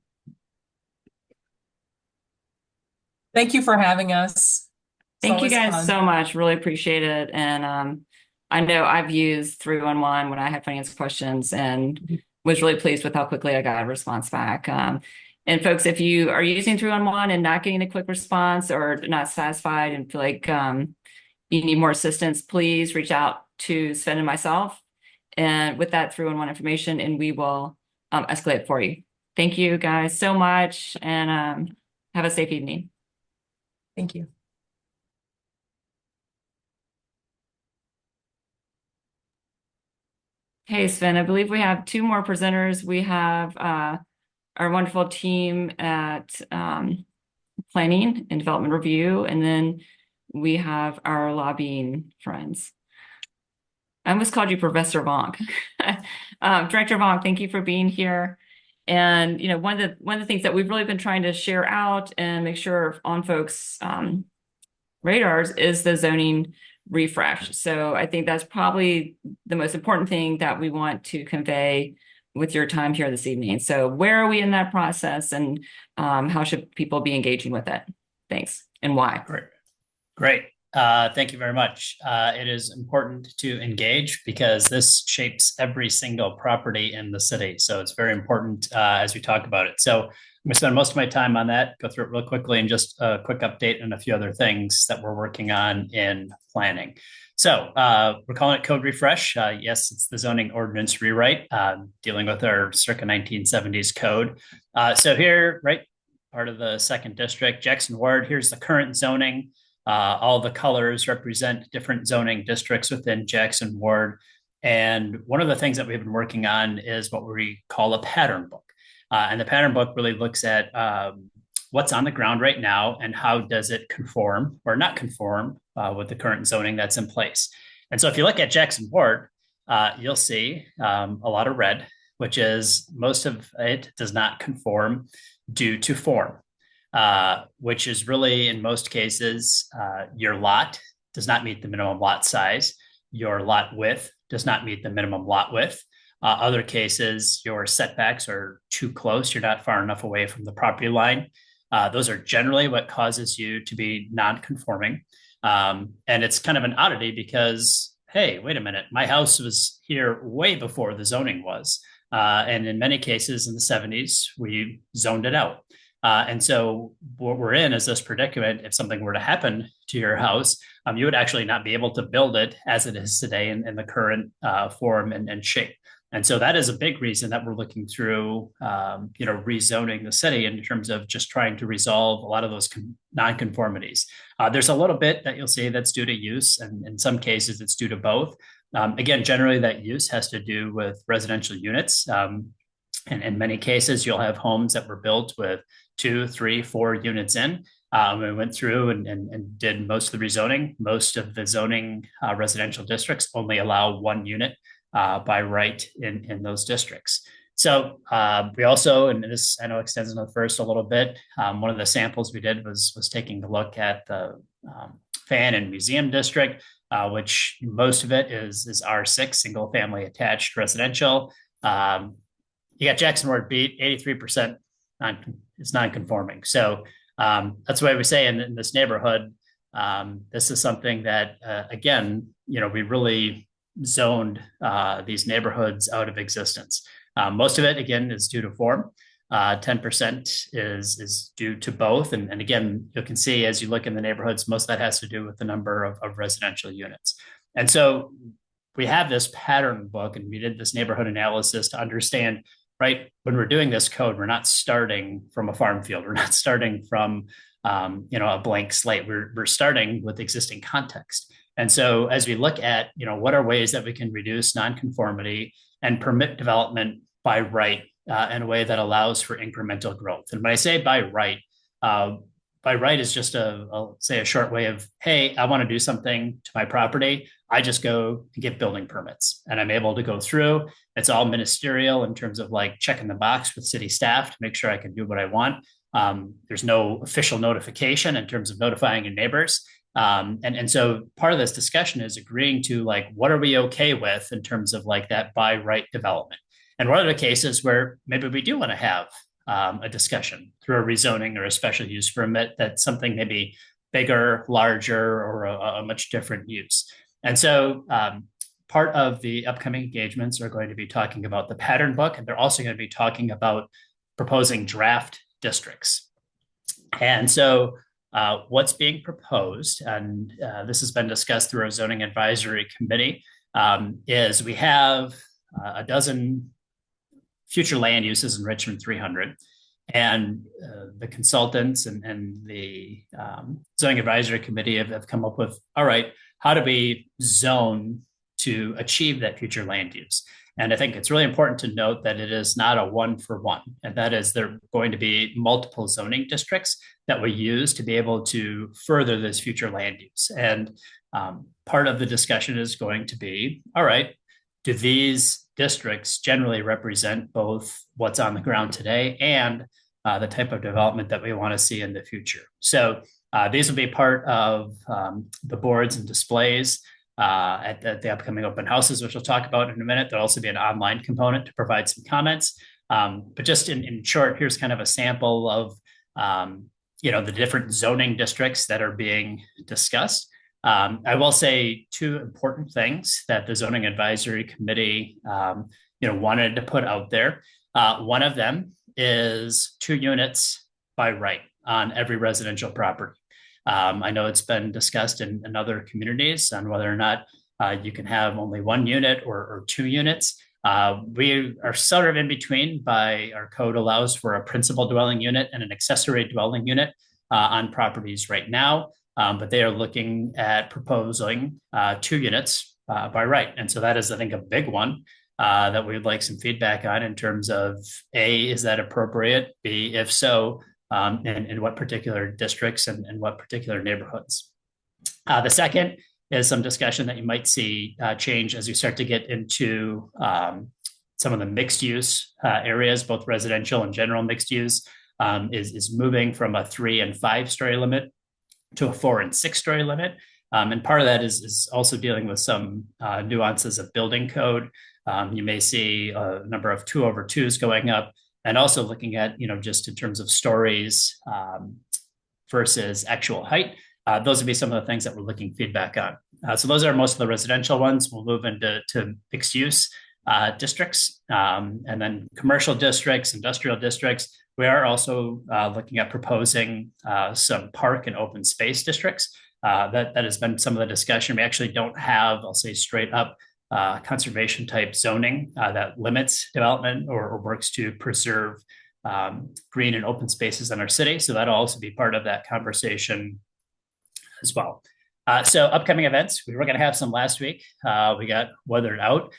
J: Thank you for having us. It's
A: Thank you
J: always
A: guys
J: fun.
A: so much. Really appreciate it. And I know I've used 311 when I had finance questions and was really pleased with how quickly I got a response back. And folks, if you are using 311 and not getting a quick response or not satisfied and feel like you need more assistance, please reach out to Sven and myself and with that 311 information, and we will escalate for you. Thank you guys so much, and have a safe evening.
J: Thank you.
A: Hey, Sven, I believe we have two more presenters. We have our wonderful team at Planning and Development Review, and then we have our lobbying friends. I almost called you Professor Vonk. Director Vonk, thank you for being here. And one of the things that we've really been trying to share out and make sure on folks' radars is the zoning refresh. So I think that's probably the most important thing that we want to convey with your time here this evening. So where are we in that process, and how should people be engaging with it? Thanks, and why?
L: Great. Thank you very much. It is important to engage because this shapes every single property in the city. So it's very important as we talk about it. So I'm going to spend most of my time on that, go through it real quickly, and just a quick update on a few other things that we're working on in planning. So we're calling it Code Refresh. Yes, it's the zoning ordinance rewrite, dealing with our circa 1970s code. So here, right, part of the second district, Jackson Ward, here's the current zoning. All the colors represent different zoning districts within Jackson Ward. And one of the things that we've been working on is what we call a pattern book. And the pattern book really looks at what's on the ground right now and how does it conform or not conform with the current zoning that's in place. And so if you look at Jackson Ward, you'll see a lot of red, which is most of it does not conform due to form. Which is really, in most cases, your lot does not meet the minimum lot size. Your lot width does not meet the minimum lot width. Other cases, your setbacks are too close. You're not far enough away from the property line. Those are generally what causes you to be non-conforming. And it's kind of an oddity because, hey, wait a minute, my house was here way before the zoning was. And in many cases in the 70s, we zoned it out. And so what we're in is this predicament. If something were to happen to your house, you would actually not be able to build it as it is today in the current form and shape. And so that is a big reason that we're looking through, rezoning the city in terms of just trying to resolve a lot of those nonconformities. There's a little bit that you'll see that's due to use, and in some cases it's due to both. Again, generally that use has to do with residential units. And in many cases, you'll have homes that were built with 2, 3, 4 units in. We went through and did most of the rezoning. Most of the zoning residential districts only allow 1 unit by right in those districts. So we also, and this I know extends into the first a little bit, one of the samples we did was taking a look at the Fan and Museum District, which most of it is R6, single family attached residential. You got Jackson Ward beat 83%. It's non-conforming. So that's why we say in this neighborhood, this is something that, again, we really zoned these neighborhoods out of existence. Most of it, again, is due to form. 10% is due to both. And again, you can see as you look in the neighborhoods, most of that has to do with the number of residential units. And so we have this pattern book, and we did this neighborhood analysis to understand, right, when we're doing this code, we're not starting from a farm field. We're not starting from, a blank slate. We're starting with existing context. And so as we look at, what are ways that we can reduce nonconformity and permit development by right in a way that allows for incremental growth. And when I say by right is just I'll say a short way of, hey, I want to do something to my property. I just go and get building permits, and I'm able to go through. It's all ministerial in terms of like checking the box with city staff to make sure I can do what I want. There's no official notification in terms of notifying your neighbors. And so part of this discussion is agreeing to like, what are we okay with in terms of like that by right development? And what are the cases where maybe we do want to have a discussion through a rezoning or a special use permit that's something maybe bigger, larger, or a much different use. And so part of the upcoming engagements are going to be talking about the pattern book, and they're also going to be talking about proposing draft districts. And so what's being proposed, and this has been discussed through our zoning advisory committee, is we have a dozen future land uses in Richmond 300. And the consultants and the zoning advisory committee have come up with, all right, how do we zone to achieve that future land use? And I think it's really important to note that it is not a 1-for-1, and that is there are going to be multiple zoning districts that we use to be able to further this future land use. And part of the discussion is going to be, all right, do these districts generally represent both what's on the ground today and the type of development that we want to see in the future? So these will be part of the boards and displays at the upcoming open houses, which we'll talk about in a minute. There'll also be an online component to provide some comments. But just in short, here's kind of a sample of the different zoning districts that are being discussed. I will say two important things that the zoning advisory committee wanted to put out there. One of them is 2 units by right on every residential property. I know it's been discussed in other communities on whether or not you can have only 1 unit or 2 units. We are sort of in between. By our code allows for a principal dwelling unit and an accessory dwelling unit on properties right now. But they are looking at proposing 2 units by right. And so that is, I think, a big one that we'd like some feedback on in terms of A, is that appropriate? B, if so, in what particular districts and what particular neighborhoods? The second is some discussion that you might see change as you start to get into some of the mixed use areas, both residential and general mixed use, is moving from a 3- and 5-story limit to a 4- and 6-story limit. And part of that is also dealing with some nuances of building code. You may see a number of 2/2s going up, and also looking at, just in terms of stories versus actual height. Those would be some of the things that we're looking feedback on. So those are most of the residential ones. We'll move into mixed use districts, and then commercial districts, industrial districts. We are also looking at proposing some park and open space districts. That has been some of the discussion. We actually don't have, I'll say straight up, conservation type zoning that limits development or works to preserve green and open spaces in our city. So that'll also be part of that conversation as well. So upcoming events, we were going to have some last week. We got weathered out.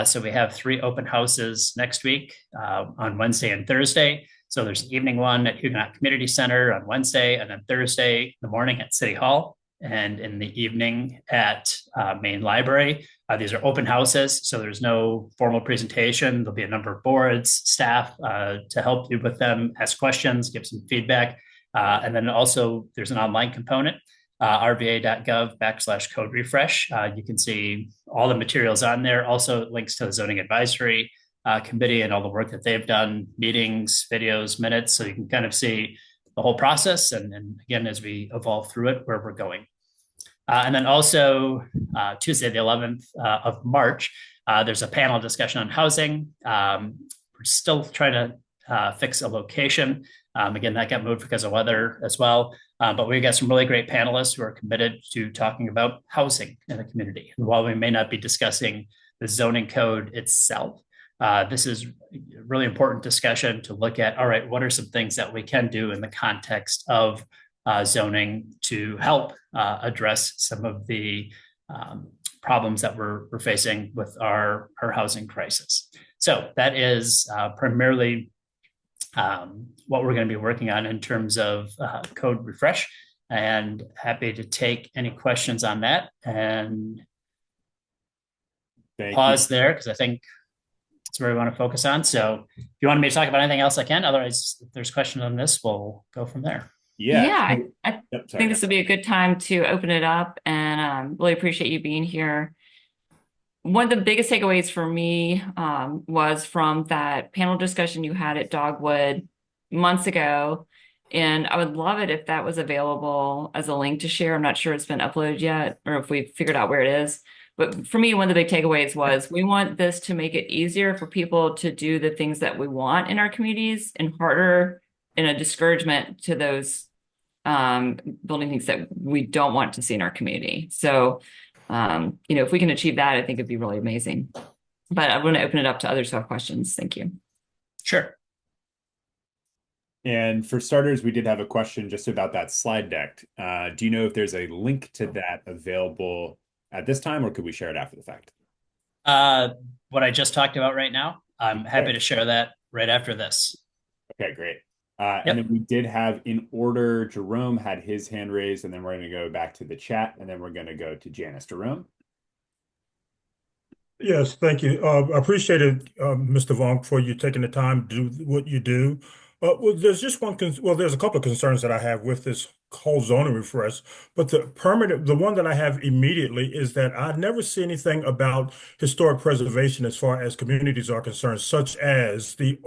L: So we have 3 open houses next week on Wednesday and Thursday. So there's an evening one at Huguenot Community Center on Wednesday, and then Thursday in the morning at City Hall, and in the evening at Main Library. These are open houses, so there's no formal presentation. There'll be a number of boards, staff to help you with them, ask questions, give some feedback. And then also there's an online component, rva.gov/code refresh. You can see all the materials on there. Also links to the zoning advisory committee and all the work that they've done, meetings, videos, minutes, so you can kind of see the whole process. And again, as we evolve through it, where we're going. And then also Tuesday, the 11th of March, there's a panel discussion on housing. We're still trying to fix a location. Again, that got moved because of weather as well. But we've got some really great panelists who are committed to talking about housing in the community. And while we may not be discussing the zoning code itself, this is a really important discussion to look at, all right, what are some things that we can do in the context of zoning to help address some of the problems that we're facing with our housing crisis. So that is primarily what we're going to be working on in terms of code refresh, and happy to take any questions on that and pause there, because I think that's where we want to focus on. So if you want me to talk about anything else, I can. Otherwise, if there's questions on this, we'll go from there.
A: Yeah, I think this would be a good time to open it up, and really appreciate you being here. One of the biggest takeaways for me was from that panel discussion you had at Dogwood months ago, and I would love it if that was available as a link to share. I'm not sure it's been uploaded yet, or if we've figured out where it is. But for me, one of the big takeaways was we want this to make it easier for people to do the things that we want in our communities, and harder in a discouragement to those building things that we don't want to see in our community. So, if we can achieve that, I think it'd be really amazing. But I want to open it up to others who have questions. Thank you.
L: Sure.
C: And for starters, we did have a question just about that slide deck. Do you know if there's a link to that available at this time, or could we share it after the fact?
L: What I just talked about right now, I'm happy to share that right after this.
C: Okay, great. And then we did have, in order, Jerome had his hand raised, and then we're going to go back to the chat, and then we're going to go to Janice. Jerome?
K: Yes, thank you. I appreciate it, Mr. Vaughn, for you taking the time to do what you do. Well, there's just there's a couple of concerns that I have with this whole zoning refresh, but the one that I have immediately is that I never see anything about historic preservation as far as communities are concerned, such as the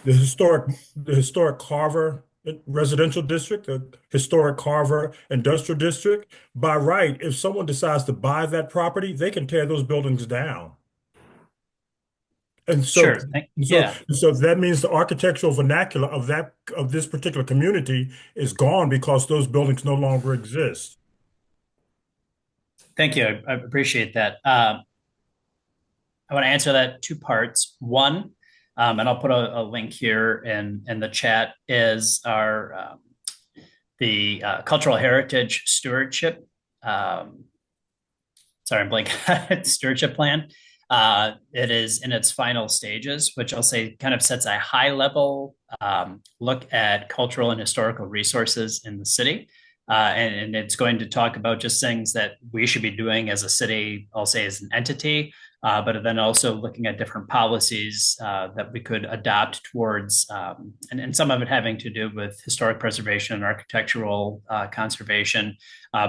K: historic Carver residential district, the historic Carver industrial district. By right, if someone decides to buy that property, they can tear those buildings down. And so,
L: Sure. Yeah.
K: so that means the architectural vernacular of this particular community is gone because those buildings no longer exist.
L: Thank you. I appreciate that. I want to answer that two parts. One, and I'll put a link here in the chat, is our the cultural heritage stewardship. Sorry, I'm blanking. Stewardship plan. It is in its final stages, which I'll say kind of sets a high level look at cultural and historical resources in the city. And it's going to talk about just things that we should be doing as a city, I'll say as an entity, but then also looking at different policies that we could adopt towards, and some of it having to do with historic preservation and architectural conservation,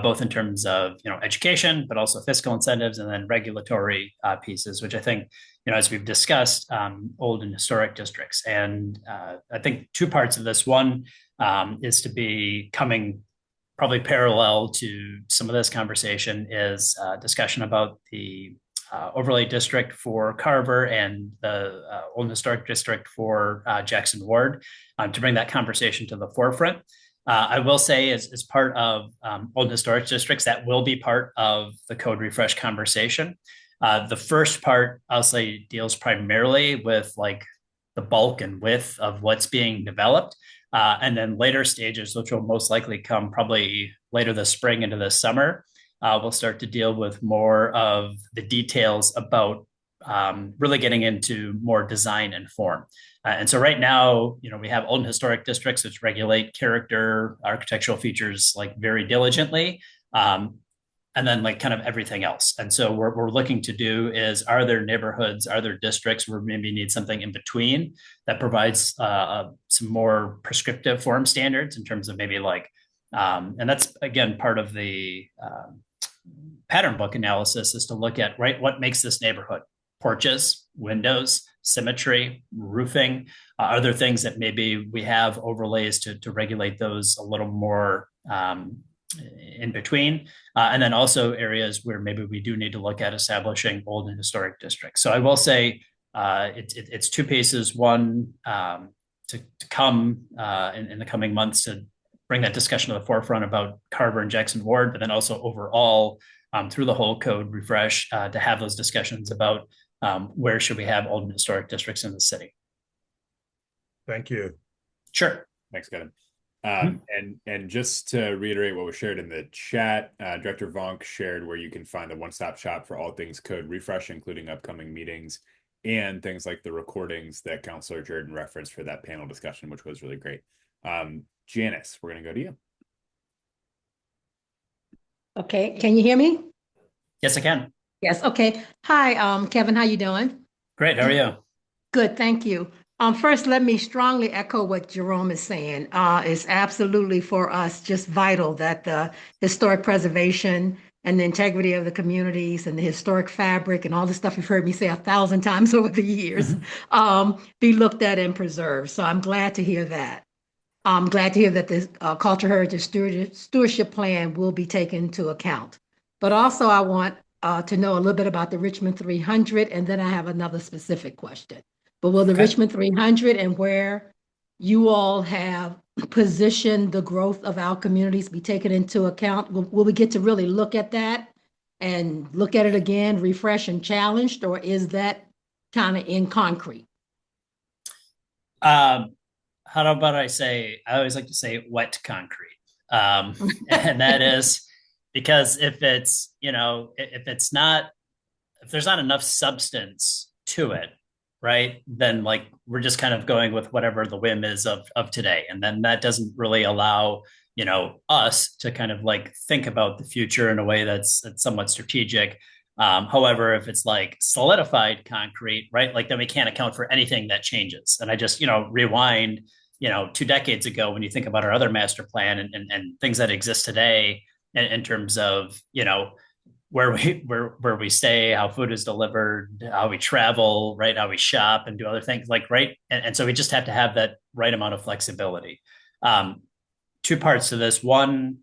L: both in terms of education, but also fiscal incentives, and then regulatory pieces, which I think, as we've discussed, old and historic districts. And I think two parts of this. One is to be coming probably parallel to some of this conversation is discussion about the overlay district for Carver and the old historic district for Jackson Ward, to bring that conversation to the forefront. I will say as part of old historic districts, that will be part of the code refresh conversation. The first part, I'll say, deals primarily with like the bulk and width of what's being developed. And then later stages, which will most likely come probably later this spring into the summer, we'll start to deal with more of the details about really getting into more design and form. And so right now, we have old and historic districts which regulate character, architectural features like very diligently, and then like kind of everything else. And so what we're looking to do is, are there neighborhoods, are there districts where maybe need something in between that provides some more prescriptive form standards in terms of maybe like, and that's again, part of the pattern book analysis, is to look at, right, what makes this neighborhood? Porches, windows, symmetry, roofing. Are there things that maybe we have overlays to regulate those a little more in between? And then also areas where maybe we do need to look at establishing old and historic districts. So I will say it's two pieces. One, to come in the coming months to bring that discussion to the forefront about Carver and Jackson Ward, but then also overall through the whole code refresh to have those discussions about where should we have old and historic districts in the city.
K: Thank you.
L: Sure.
C: Thanks, Kevin. And just to reiterate what was shared in the chat, Director Vonk shared where you can find the one-stop shop for all things code refresh, including upcoming meetings and things like the recordings that Councilor Jordan referenced for that panel discussion, which was really great. Janice, we're going to go to you.
F: Okay, can you hear me?
L: Yes, I can.
F: Yes, okay. Hi, Kevin, how you doing?
L: Great. How are you?
F: Good, thank you. First, let me strongly echo what Jerome is saying. It's absolutely for us just vital that the historic preservation and the integrity of the communities and the historic fabric and all the stuff you've heard me say 1,000 times over the years be looked at and preserved. So I'm glad to hear that. I'm glad to hear that the Cultural Heritage Stewardship Plan will be taken into account. But also I want to know a little bit about the Richmond 300, and then I have another specific question. But will the Richmond 300 and where you all have positioned the growth of our communities be taken into account? Will we get to really look at that and look at it again, refresh and challenged, or is that kind of in concrete?
L: How about I always like to say wet concrete. And that is because if there's not enough substance to it, right, then like we're just kind of going with whatever the whim is of today. And then that doesn't really allow, us to kind of like think about the future in a way that's somewhat strategic. However, if it's like solidified concrete, right, like then we can't account for anything that changes. And I just, rewind, 2 decades ago, when you think about our other master plan and things that exist today in terms of, where we stay, how food is delivered, how we travel, right, how we shop and do other things, like, right. And so we just have to have that right amount of flexibility. 2 parts to this. One,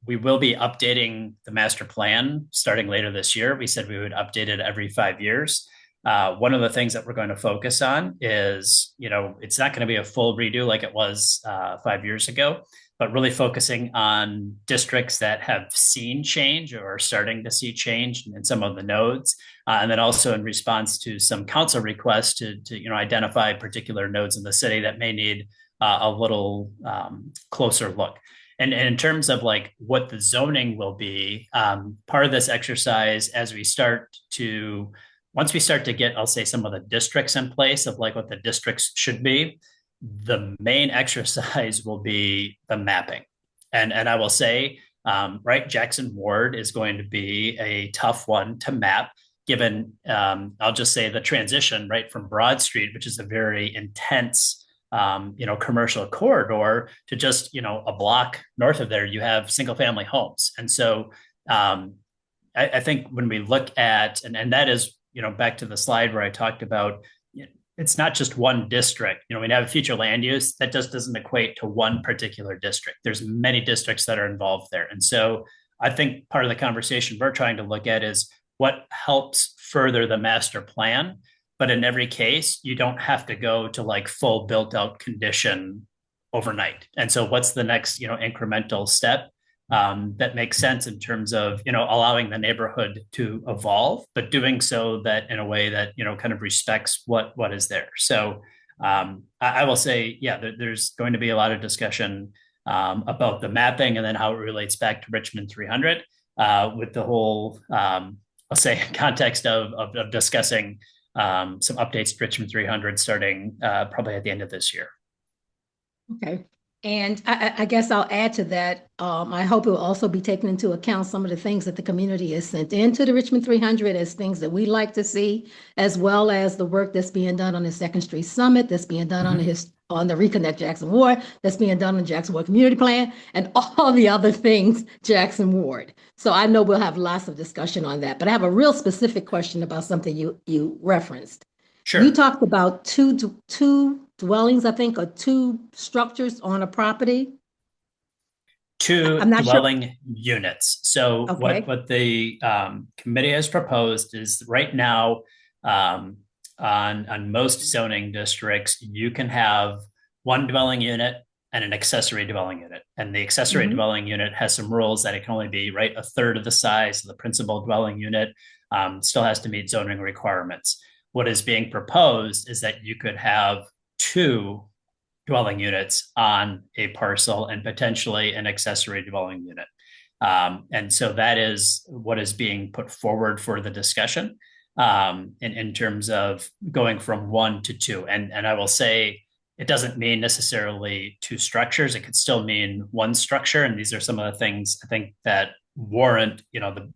L: we will be updating the master plan starting later this year. We said we would update it every 5 years. One of the things that we're going to focus on is, it's not going to be a full redo like it was 5 years ago, but really focusing on districts that have seen change or are starting to see change in some of the nodes. And then also in response to some council requests to identify particular nodes in the city that may need a little closer look. And in terms of like what the zoning will be, part of this exercise once we start to get, I'll say, some of the districts in place of like what the districts should be, the main exercise will be the mapping. And I will say, right, Jackson Ward is going to be a tough one to map, given, I'll just say the transition, right, from Broad Street, which is a very intense, commercial corridor, to just, a block north of there, you have single family homes. And so I think when we look at, and that is, back to the slide where I talked about, it's not just one district. We have a future land use that just doesn't equate to one particular district. There's many districts that are involved there. And so I think part of the conversation we're trying to look at is what helps further the master plan. But in every case, you don't have to go to like full built out condition overnight. And so what's the next, incremental step that makes sense in terms of, allowing the neighborhood to evolve, but doing so that in a way that, kind of respects what is there. So I will say, yeah, there's going to be a lot of discussion about the mapping and then how it relates back to Richmond 300 with the whole, I'll say, context of discussing some updates to Richmond 300 starting probably at the end of this year.
F: Okay. And I guess I'll add to that. I hope it will also be taken into account some of the things that the community has sent into the Richmond 300 as things that we like to see, as well as the work that's being done on the Second Street Summit, that's being done on the Reconnect Jackson Ward, that's being done on the Jackson Ward Community Plan, and all the other things Jackson Ward. So I know we'll have lots of discussion on that, but I have a real specific question about something you referenced.
L: Sure.
F: You talked about two dwellings, I think, or 2 structures on a property.
L: 2 dwelling units. So
F: Okay.
L: what the committee has proposed is right now on most zoning districts, you can have one dwelling unit and an accessory dwelling unit. And the accessory dwelling unit has some rules that it can only be a third of the size of the principal dwelling unit, still has to meet zoning requirements. What is being proposed is that you could have 2 dwelling units on a parcel and potentially an accessory dwelling unit. And so that is what is being put forward for the discussion in terms of going from 1 to 2. And I will say, it doesn't mean necessarily 2 structures. It could still mean 1 structure. And these are some of the things I think that warrant, the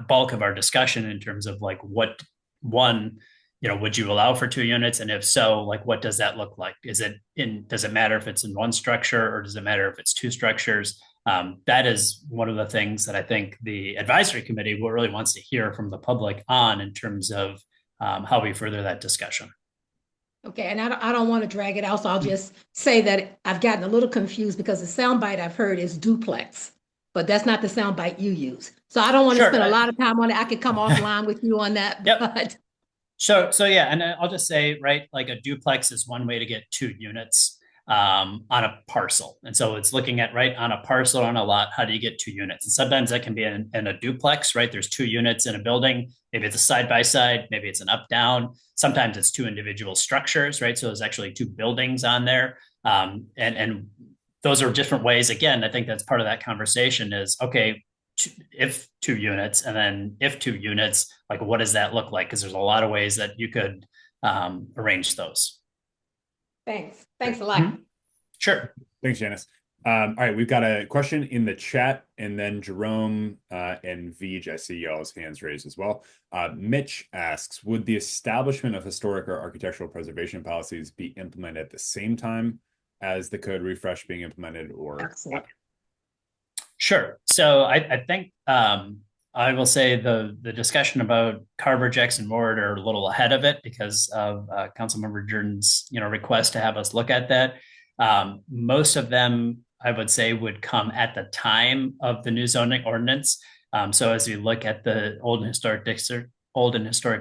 L: bulk of our discussion in terms of what one, would you allow for 2 units? And if so, what does that look like? Does it matter if it's in 1 structure or does it matter if it's 2 structures? That is one of the things that I think the advisory committee really wants to hear from the public on in terms of how we further that discussion.
F: Okay, and I don't want to drag it out, so I'll just say that I've gotten a little confused because the soundbite I've heard is duplex, but that's not the soundbite you use. So I don't want to spend a lot of time on it. I could come offline with you on that.
L: Yep.
F: But
L: So yeah, and I'll just say, a duplex is one way to get 2 units on a parcel. And so it's looking at on a parcel, on a lot, how do you get 2 units? And sometimes that can be in a duplex, There's 2 units in a building. Maybe it's a side-by-side, maybe it's an up-down. Sometimes it's 2 individual structures, So there's actually 2 buildings on there. And those are different ways. Again, I think that's part of that conversation is, okay, if 2 units, and then if 2 units, what does that look like? Because there's a lot of ways that you could arrange those.
F: Thanks a lot.
L: Sure.
C: Thanks, Janice. All right, we've got a question in the chat, and then Jerome and Vij, I see y'all's hands raised as well. Mitch asks, would the establishment of historic or architectural preservation policies be implemented at the same time as the code refresh being implemented, or?
F: Excellent.
L: Sure. So I think I will say the discussion about Carver, Jackson Ward are a little ahead of it because of Councilmember Jordan's request to have us look at that. Most of them, I would say, would come at the time of the new zoning ordinance. So as we look at the old and historic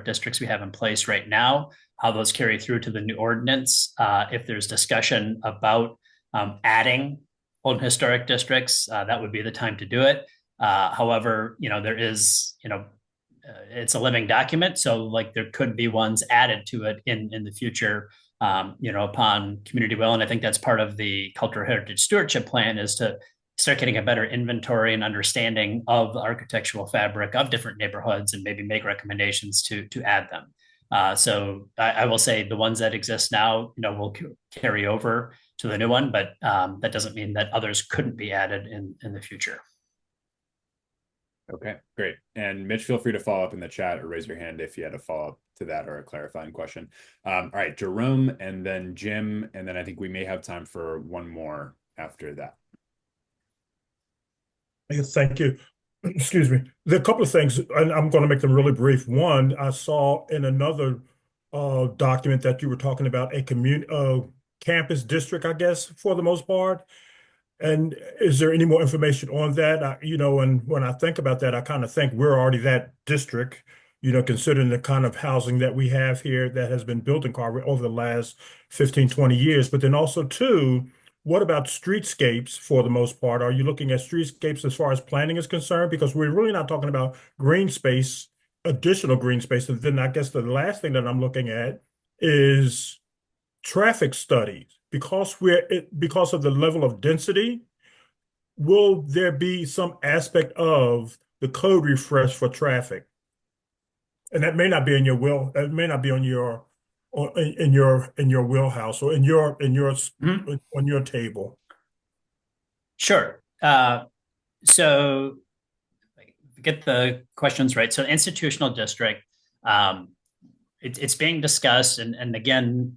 L: districts we have in place right now, how those carry through to the new ordinance, if there's discussion about adding old and historic districts, that would be the time to do it. However, there is, it's a living document. So there could be ones added to it in the future, upon community will. And I think that's part of the cultural heritage stewardship plan, is to start getting a better inventory and understanding of the architectural fabric of different neighborhoods and maybe make recommendations to add them. So I will say the ones that exist now, will carry over to the new one, but that doesn't mean that others couldn't be added in the future.
C: Okay, great. And Mitch, feel free to follow up in the chat or raise your hand if you had a follow-up to that or a clarifying question. All right, Jerome, and then Jim, and then I think we may have time for one more after that.
K: Yes, thank you. Excuse me. There are a couple of things, and I'm going to make them really brief. One, I saw in another document that you were talking about a campus district, I guess, for the most part. And is there any more information on that? And when I think about that, I kind of think we're already that district, considering the kind of housing that we have here that has been built in Carver over the last 15, 20 years. But then also, too, what about streetscapes for the most part? Are you looking at streetscapes as far as planning is concerned? Because we're really not talking about green space, additional green space. And then I guess the last thing that I'm looking at is traffic studies. Because of the level of density, will there be some aspect of the code refresh for traffic? And that may not be in your will. That may not be on your in your wheelhouse or on your table.
L: Sure. So get the questions right. So institutional district, it's being discussed, and again,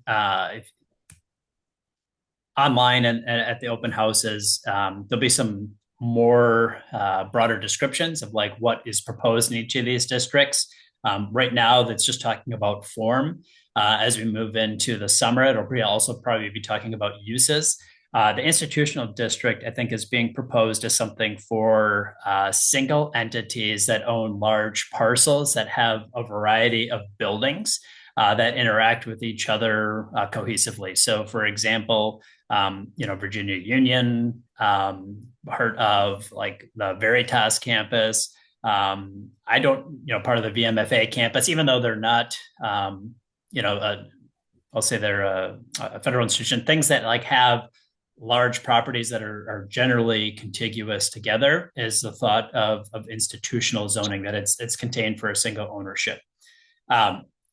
L: online and at the open houses, there'll be some more broader descriptions of what is proposed in each of these districts. Right now, that's just talking about form. As we move into the summer, it'll also probably be talking about uses. The institutional district, I think, is being proposed as something for single entities that own large parcels that have a variety of buildings. that interact with each other cohesively. So, for example, Virginia Union, part of like the Veritas campus. I don't, part of the VMFA campus, even though they're not, I'll say they're a federal institution, things that like have large properties that are generally contiguous together is the thought of institutional zoning, that it's contained for a single ownership.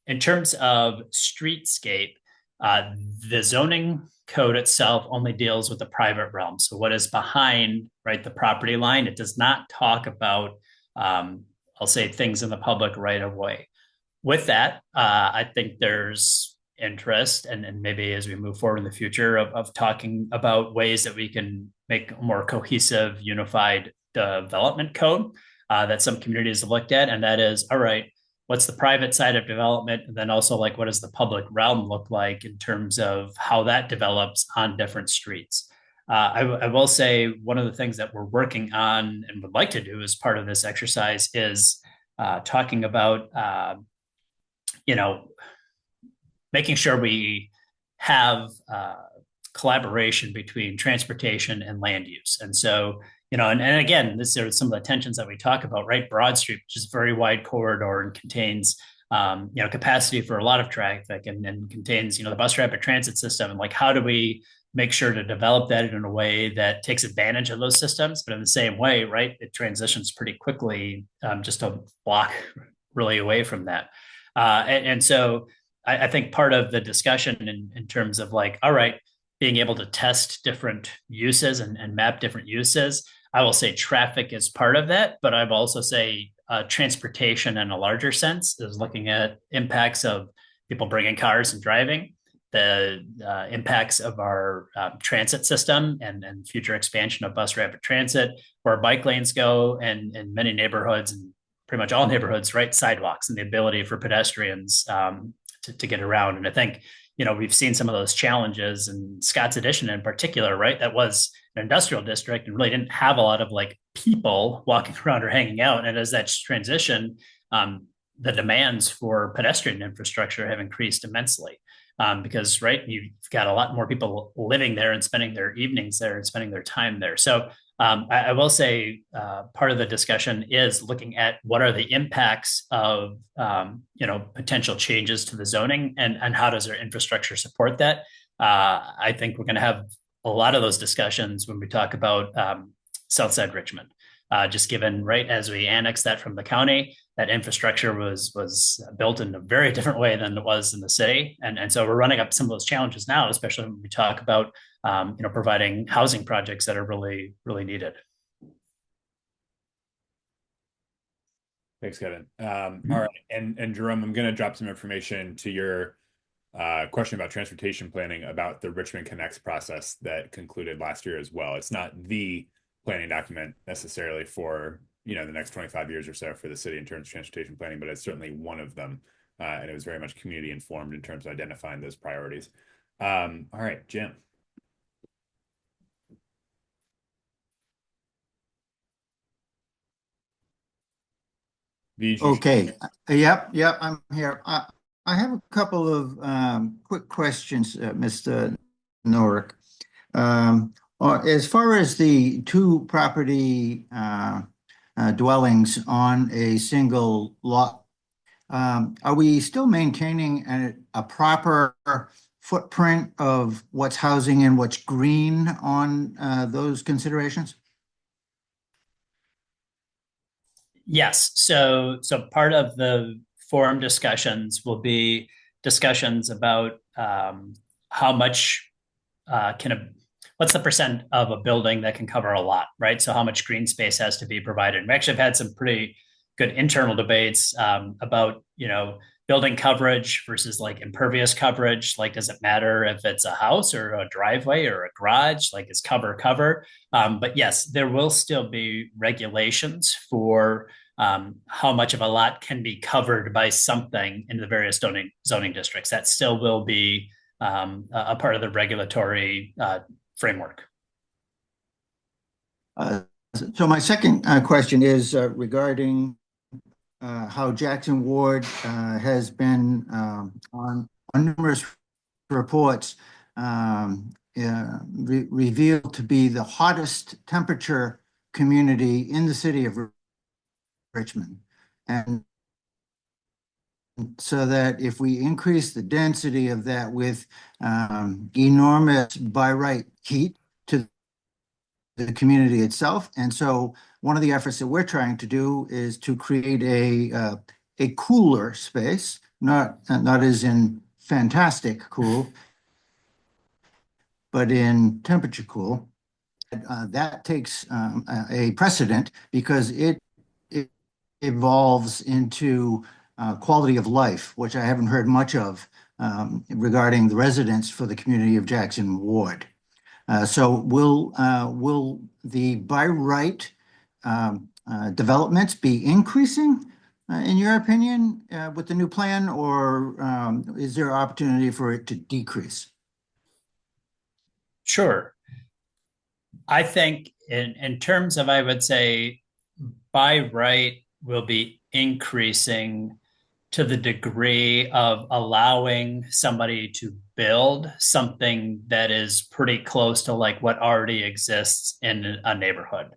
L: In terms of streetscape, the zoning code itself only deals with the private realm. So what is behind, right, the property line, it does not talk about, I'll say, things in the public right of way. With that, I think there's interest and maybe as we move forward in the future of talking about ways that we can make a more cohesive, unified development code that some communities have looked at. And that is, all right, what's the private side of development? And then also like, what does the public realm look like in terms of how that develops on different streets? I will say one of the things that we're working on and would like to do as part of this exercise is talking about, making sure we have collaboration between transportation and land use. And so, and again, this are some of the tensions that we talk about, right? Broad Street, which is a very wide corridor and contains, capacity for a lot of traffic and contains, the bus rapid transit system. And like, how do we make sure to develop that in a way that takes advantage of those systems, but in the same way, right, it transitions pretty quickly, just a block really away from that. And so I think part of the discussion in terms of like, all right, being able to test different uses and map different uses, I will say traffic is part of that, but I've also say transportation in a larger sense is looking at impacts of people bringing cars and driving, the impacts of our transit system and future expansion of bus rapid transit, where bike lanes go, and in many neighborhoods and pretty much all neighborhoods, right, sidewalks and the ability for pedestrians to get around. And I think, we've seen some of those challenges in Scott's Addition in particular, right? That was an industrial district and really didn't have a lot of like people walking around or hanging out. And as that transition, the demands for pedestrian infrastructure have increased immensely. Because, right, you've got a lot more people living there and spending their evenings there and spending their time there. So I will say part of the discussion is looking at what are the impacts of, potential changes to the zoning and how does our infrastructure support that? I think we're going to have a lot of those discussions when we talk about Southside Richmond. Just given, right, as we annex that from the county, that infrastructure was built in a very different way than it was in the city. And so we're running up some of those challenges now, especially when we talk about, providing housing projects that are really, really needed.
C: Thanks, Kevin. All right. And Jerome, I'm going to drop some information to your question about transportation planning about the Richmond Connects process that concluded last year as well. It's not the planning document necessarily for the next 25 years or so for the city in terms of transportation planning, but it's certainly one of them, and it was very much community informed in terms of identifying those priorities. All right, Jim.
D: Okay. Yep, I'm here. I have a couple of quick questions, Mr. Nowrick. As far as the two property dwellings on a single lot, are we still maintaining a proper footprint of what's housing and what's green on those considerations?
L: Yes. So part of the forum discussions will be discussions about how much what's the percent of a building that can cover a lot, right? So how much green space has to be provided. And we actually have had some pretty good internal debates about, building coverage versus like impervious coverage. Like, does it matter if it's a house or a driveway or a garage? Like, is cover? But yes, there will still be regulations for how much of a lot can be covered by something in the various zoning districts. That still will be a part of the regulatory framework.
D: So my second question is regarding how Jackson Ward has been on numerous reports revealed to be the hottest temperature community in the city of Richmond. And so that if we increase the density of that with enormous by right heat to the community itself. And so one of the efforts that we're trying to do is to create a cooler space, not as in fantastic cool, but in temperature cool. That takes a precedent because it evolves into quality of life, which I haven't heard much of regarding the residents for the community of Jackson Ward. So will the by right developments be increasing, in your opinion, with the new plan, or is there opportunity for it to decrease?
L: Sure. I think in terms of, I would say, by right will be increasing to the degree of allowing somebody to build something that is pretty close to like what already exists in a neighborhood.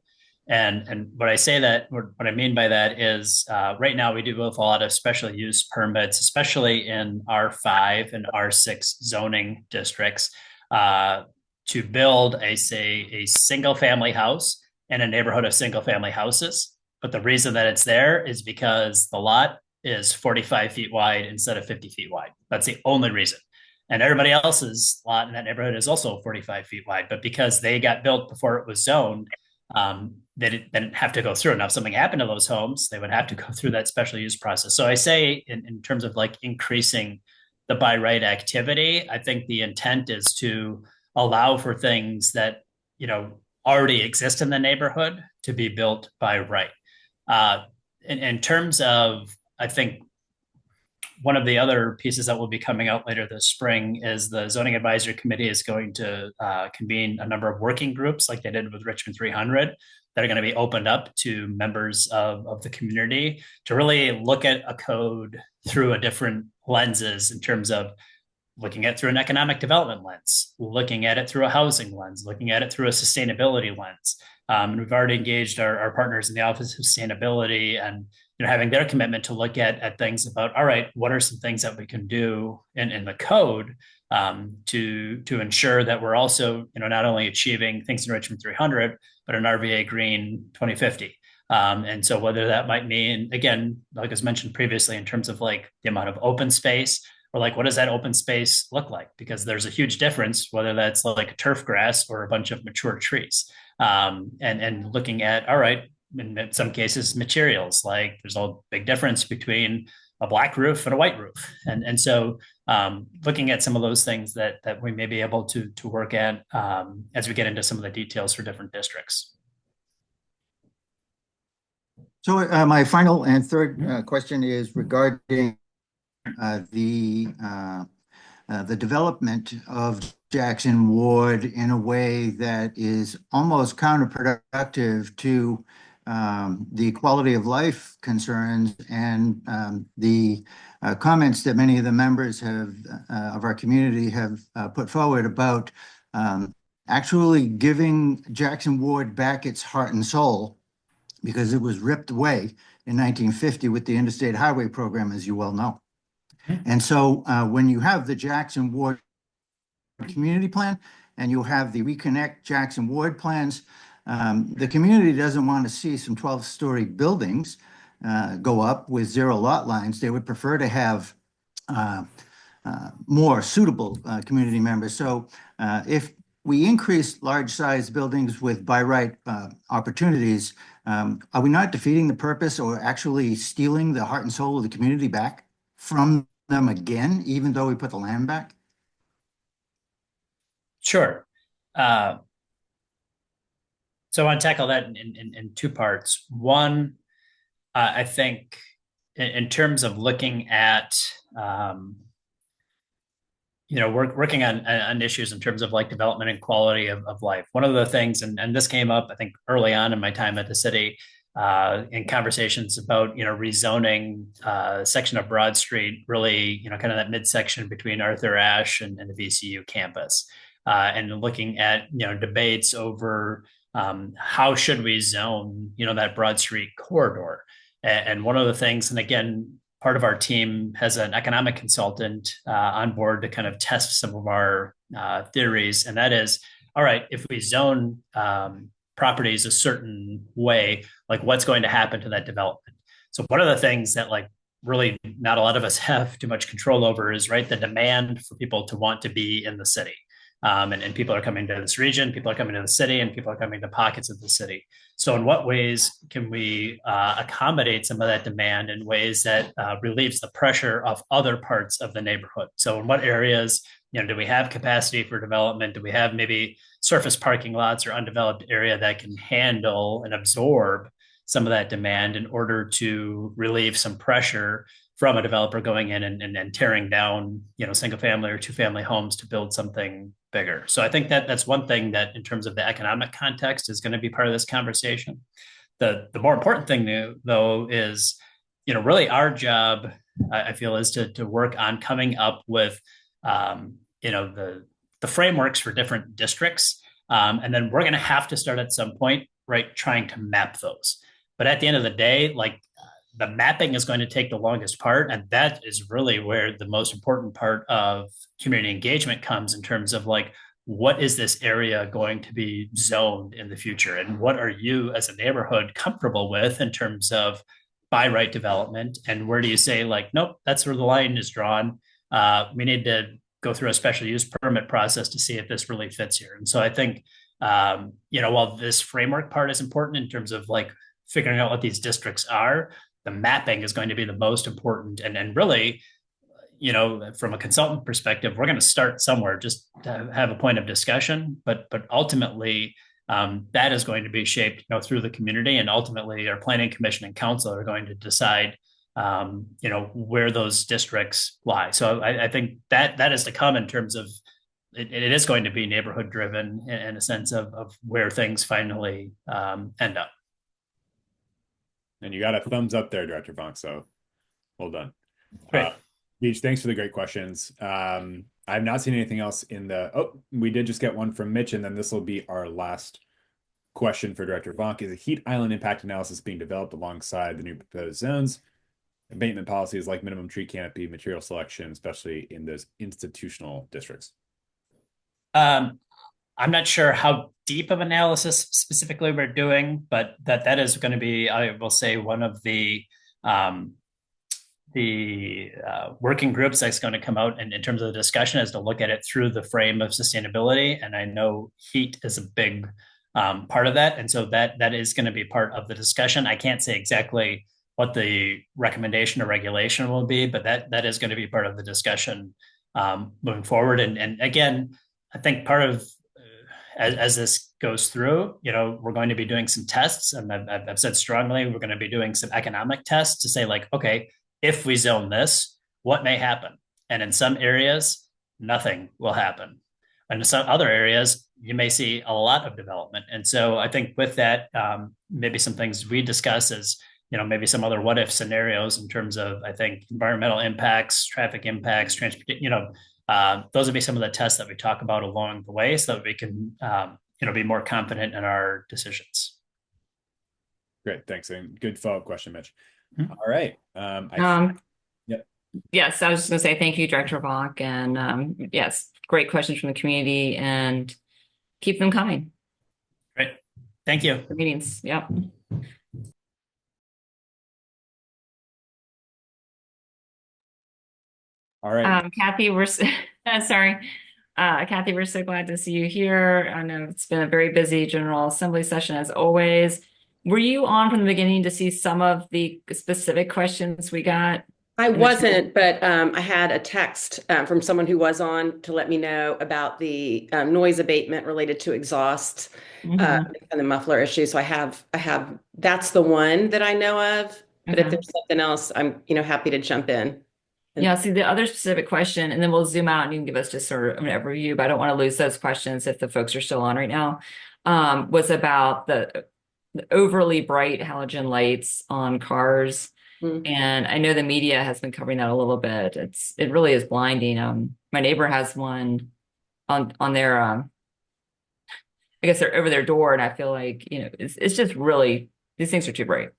L: And what I say that, what I mean by that is right now we do have a lot of special use permits, especially in R5 and R6 zoning districts, to build a single family house in a neighborhood of single family houses. But the reason that it's there is because the lot is 45 feet wide instead of 50 feet wide. That's the only reason. And everybody else's lot in that neighborhood is also 45 feet wide. But because they got built before it was zoned, they didn't have to go through. Now, if something happened to those homes, they would have to go through that special use process. So I say in terms of like increasing the by right activity, I think the intent is to allow for things that, you know, already exist in the neighborhood to be built by right. In terms of, I think one of the other pieces that will be coming out later this spring is the Zoning Advisory Committee is going to convene a number of working groups like they did with Richmond 300 that are going to be opened up to members of the community to really look at a code through a different lenses in terms of looking at it through an economic development lens, looking at it through a housing lens, looking at it through a sustainability lens. And we've already engaged our partners in the Office of Sustainability and having their commitment to look at things about, all right, what are some things that we can do in the code to ensure that we're also not only achieving things in Richmond 300, but an RVA Green 2050. And so whether that might mean, again, like was mentioned previously, in terms of like the amount of open space, or like what does that open space look like? Because there's a huge difference whether that's like a turf grass or a bunch of mature trees. And looking at, all right, in some cases, materials, like there's a big difference between a black roof and a white roof. And so looking at some of those things that we may be able to work at as we get into some of the details for different districts.
D: So my final and third question is regarding the development of Jackson Ward in a way that is almost counterproductive to the quality of life concerns and the comments that many of the members of our community have put forward about actually giving Jackson Ward back its heart and soul, because it was ripped away in 1950 with the Interstate Highway Program, as you well know. And so when you have the Jackson Ward community plan and you have the Reconnect Jackson Ward plans, the community doesn't want to see some 12-story buildings go up with zero lot lines. They would prefer to have more suitable community members. So if we increase large size buildings with by right opportunities, are we not defeating the purpose or actually stealing the heart and soul of the community back from them again, even though we put the land back?
L: Sure. So I want to tackle that in two parts. One, I think in terms of looking at, working on issues in terms of like development and quality of life. One of the things, and this came up, I think, early on in my time at the city, in conversations about, rezoning section of Broad Street, really, kind of that midsection between Arthur Ashe and the VCU campus, and looking at, debates over how should we zone, that Broad Street corridor. And one of the things, and again, part of our team has an economic consultant on board to kind of test some of our theories, and that is, all right, if we zone properties a certain way, like what's going to happen to that development? So one of the things that like really not a lot of us have too much control over is, right, the demand for people to want to be in the city. And people are coming to this region, people are coming to the city, and people are coming to pockets of the city. So in what ways can we accommodate some of that demand in ways that relieves the pressure of other parts of the neighborhood? So in what areas, do we have capacity for development? Do we have maybe surface parking lots or undeveloped area that can handle and absorb some of that demand in order to relieve some pressure from a developer going in and tearing down, single family or two family homes to build something bigger? So I think that that's one thing that in terms of the economic context is going to be part of this conversation. The more important thing though is, really our job, I feel, is to work on coming up with, the frameworks for different districts. And then we're going to have to start at some point, right, trying to map those. But at the end of the day, like, the mapping is going to take the longest part. And that is really where the most important part of community engagement comes, in terms of like, what is this area going to be zoned in the future? And what are you as a neighborhood comfortable with in terms of by right development? And where do you say like, nope, that's where the line is drawn. We need to go through a special use permit process to see if this really fits here. And so I think, while this framework part is important in terms of like figuring out what these districts are, the mapping is going to be the most important. And really, from a consultant perspective, we're going to start somewhere just to have a point of discussion, but ultimately that is going to be shaped, through the community, and ultimately our planning commission and council are going to decide, where those districts lie. So I think that is to come in terms of it is going to be neighborhood driven in a sense of where things finally end up.
C: And you got a thumbs up there, Director Vonk, so well done.
L: Great.
C: Beach, thanks for the great questions. I've not seen anything else we did just get one from Mitch, and then this will be our last question for Director Vonk. Is a heat island impact analysis being developed alongside the new proposed zones? Abatement policies like minimum tree canopy, material selection, especially in those institutional districts.
L: I'm not sure how deep of analysis specifically we're doing, but that is going to be, I will say, one of the working groups that's going to come out in terms of the discussion, is to look at it through the frame of sustainability. And I know heat is a big part of that. And so that is going to be part of the discussion. I can't say exactly what the recommendation or regulation will be, but that is going to be part of the discussion moving forward. And again, I think part of as this goes through, we're going to be doing some tests, and I've said strongly, we're going to be doing some economic tests to say like, okay, if we zone this, what may happen? And in some areas, nothing will happen. And in some other areas, you may see a lot of development. And so I think with that, maybe some things we discuss is, maybe some other what if scenarios in terms of, I think, environmental impacts, traffic impacts, transportation, those would be some of the tests that we talk about along the way, so that we can, be more confident in our decisions.
C: Great, thanks. And good follow-up question, Mitch.
L: Mm-hmm.
C: All right.
A: Yep. Yes, I was just going to say thank you, Director Vonk, and yes, great questions from the community, and keep them coming.
L: Great, thank you.
A: The meetings, yep.
C: All right.
A: Kathy, we're sorry. Kathy, we're so glad to see you here. I know it's been a very busy General Assembly session as always. Were you on from the beginning to see some of the specific questions we got?
M: I wasn't, but I had a text from someone who was on to let me know about the noise abatement related to exhaust and the muffler issue. So I have that's the one that I know of. But if there's something else, I'm happy to jump in.
A: Yeah, see the other specific question, and then we'll zoom out and you can give us just sort of an overview, but I don't want to lose those questions if the folks are still on right now, was about overly bright halogen lights on cars.
M: Mm.
A: And I know the media has been covering that a little bit. It really is blinding. My neighbor has one on their I guess they're over their door, and I feel like, it's just really, these things are too bright.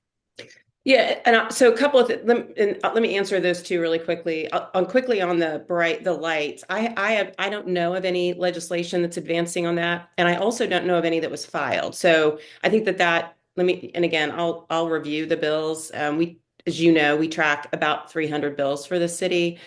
M: Yeah, and so a couple of let me answer those two really quickly. Quickly on the lights. I don't know of any legislation that's advancing on that, and I also don't know of any that was filed. So I think that and again, I'll review the bills. As you know, we track about 300 bills for the city.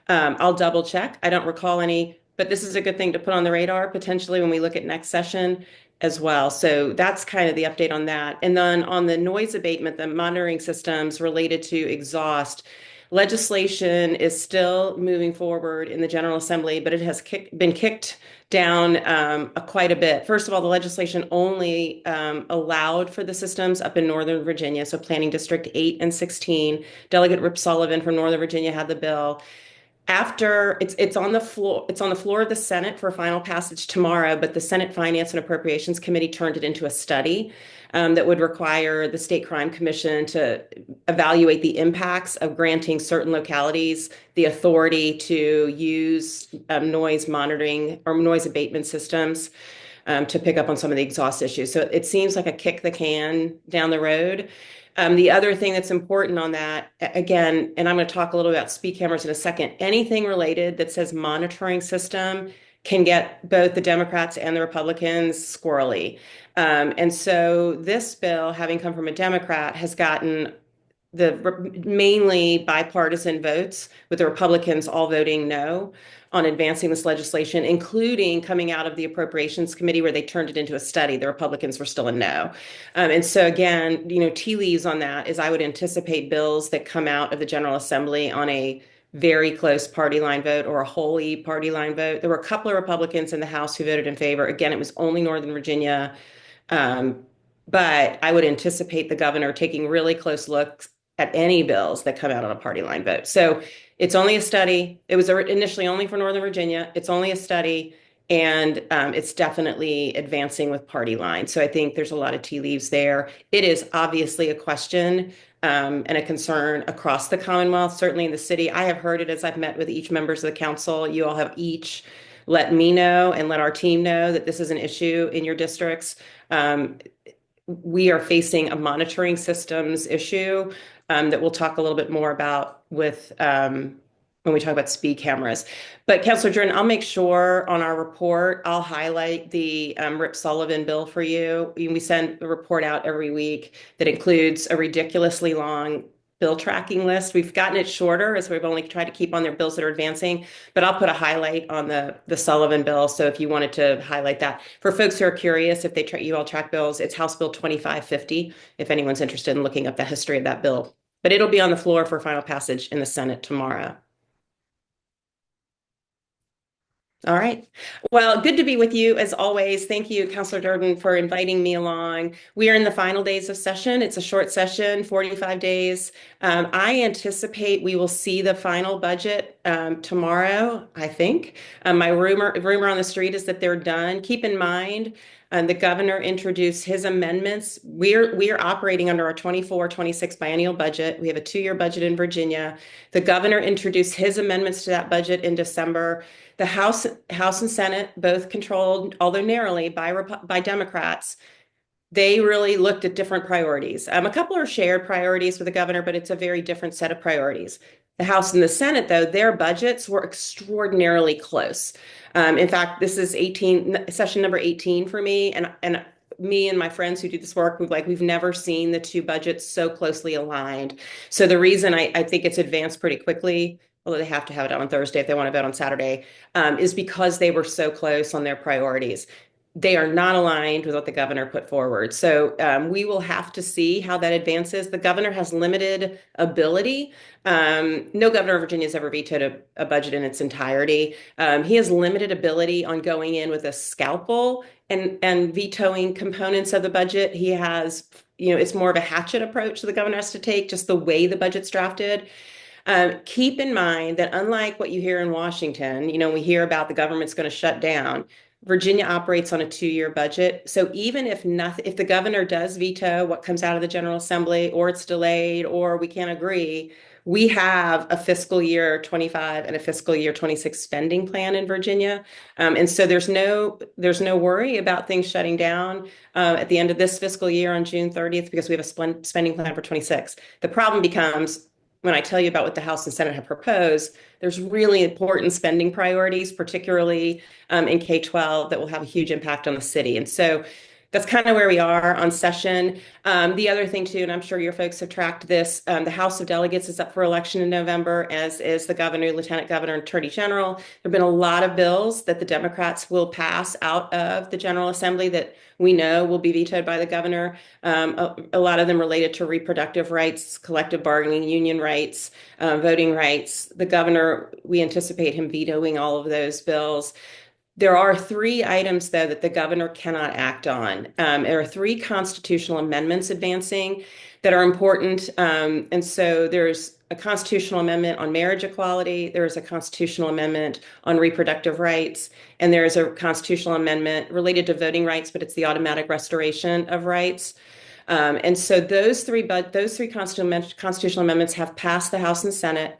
M: I'll double check. I don't recall any, but this is a good thing to put on the radar potentially when we look at next session as well. So that's kind of the update on that. And then on the noise abatement, the monitoring systems related to exhaust, legislation is still moving forward in the General Assembly, but it has been kicked down quite a bit. First of all, the legislation only allowed for the systems up in Northern Virginia, so Planning District 8 and 16. Delegate Rip Sullivan from Northern Virginia had the bill. After it's on the floor of the Senate for final passage tomorrow, but the Senate Finance and Appropriations Committee turned it into a study that would require the State Crime Commission to evaluate the impacts of granting certain localities the authority to use noise monitoring or noise abatement systems to pick up on some of the exhaust issues. So it seems like a kick the can down the road. The other thing that's important on that, again, and I'm going to talk a little about speed cameras in a second, anything related that says monitoring system can get both the Democrats and the Republicans squirrely. And so this bill, having come from a Democrat, has gotten mainly bipartisan votes, with the Republicans all voting no on advancing this legislation, including coming out of the Appropriations Committee where they turned it into a study. The Republicans were still a no. And so again, tea leaves on that is I would anticipate bills that come out of the General Assembly on a very close party line vote or a wholly party line vote. There were a couple of Republicans in the House who voted in favor. Again, it was only Northern Virginia. But I would anticipate the governor taking really close looks at any bills that come out on a party line vote. So it's only a study. It was initially only for Northern Virginia. It's only a study, and it's definitely advancing with party lines. So I think there's a lot of tea leaves there. It is obviously a question and a concern across the Commonwealth, certainly in the city. I have heard it as I've met with each members of the council. You all have each let me know and let our team know that this is an issue in your districts. We are facing a monitoring systems issue that we'll talk a little bit more about with when we talk about speed cameras. But Councilor Jordan, I'll make sure on our report, I'll highlight the Rip Sullivan bill for you. We send a report out every week that includes a ridiculously long bill tracking list. We've gotten it shorter as we've only tried to keep on their bills that are advancing, but I'll put a highlight on the Sullivan bill. So if you wanted to highlight that for folks who are curious, if you all track bills, it's House Bill 2550, if anyone's interested in looking up the history of that bill. But it'll be on the floor for final passage in the Senate tomorrow. All right. Well, good to be with you as always. Thank you, Councilor Durden, for inviting me along. We are in the final days of session. It's a short session, 45 days. I anticipate we will see the final budget tomorrow, I think. My rumor on the street is that they're done. Keep in mind, the governor introduced his amendments. We are operating under our 24-26 biennial budget. We have a 2-year budget in Virginia. The governor introduced his amendments to that budget in December. The House and Senate, both controlled, although narrowly, by Democrats, they really looked at different priorities. A couple are shared priorities with the governor, but it's a very different set of priorities. The House and the Senate, though, their budgets were extraordinarily close. In fact, this is session number 18 for me, and me and my friends who do this work, we've never seen the two budgets so closely aligned. So the reason I think it's advanced pretty quickly, although they have to have it on Thursday if they want to vote on Saturday, is because they were so close on their priorities. They are not aligned with what the governor put forward. So we will have to see how that advances. The governor has limited ability. No governor of Virginia has ever vetoed a budget in its entirety. He has limited ability on going in with a scalpel and vetoing components of the budget. He has, it's more of a hatchet approach the governor has to take, just the way the budget's drafted. Keep in mind that unlike what you hear in Washington, we hear about the government's going to shut down. Virginia operates on a 2-year budget. So even if nothing, if the governor does veto what comes out of the General Assembly, or it's delayed, or we can't agree, we have a fiscal year 25 and a fiscal year 26 spending plan in Virginia. And so there's no worry about things shutting down at the end of this fiscal year on June 30th, because we have a spending plan for 26. The problem becomes, when I tell you about what the House and Senate have proposed, there's really important spending priorities, particularly in K-12, that will have a huge impact on the city. And so that's kind of where we are on session. The other thing too, and I'm sure your folks have tracked this, the House of Delegates is up for election in November, as is the governor, lieutenant governor, and attorney general. There have been a lot of bills that the Democrats will pass out of the General Assembly that we know will be vetoed by the governor. A lot of them related to reproductive rights, collective bargaining, union rights, voting rights. The governor, we anticipate him vetoing all of those bills. There are 3 items, though, that the governor cannot act on. There are 3 constitutional amendments advancing that are important. And so there's a constitutional amendment on marriage equality, there is a constitutional amendment on reproductive rights, and there is a constitutional amendment related to voting rights, but it's the automatic restoration of rights. And so those three constitutional amendments have passed the House and Senate.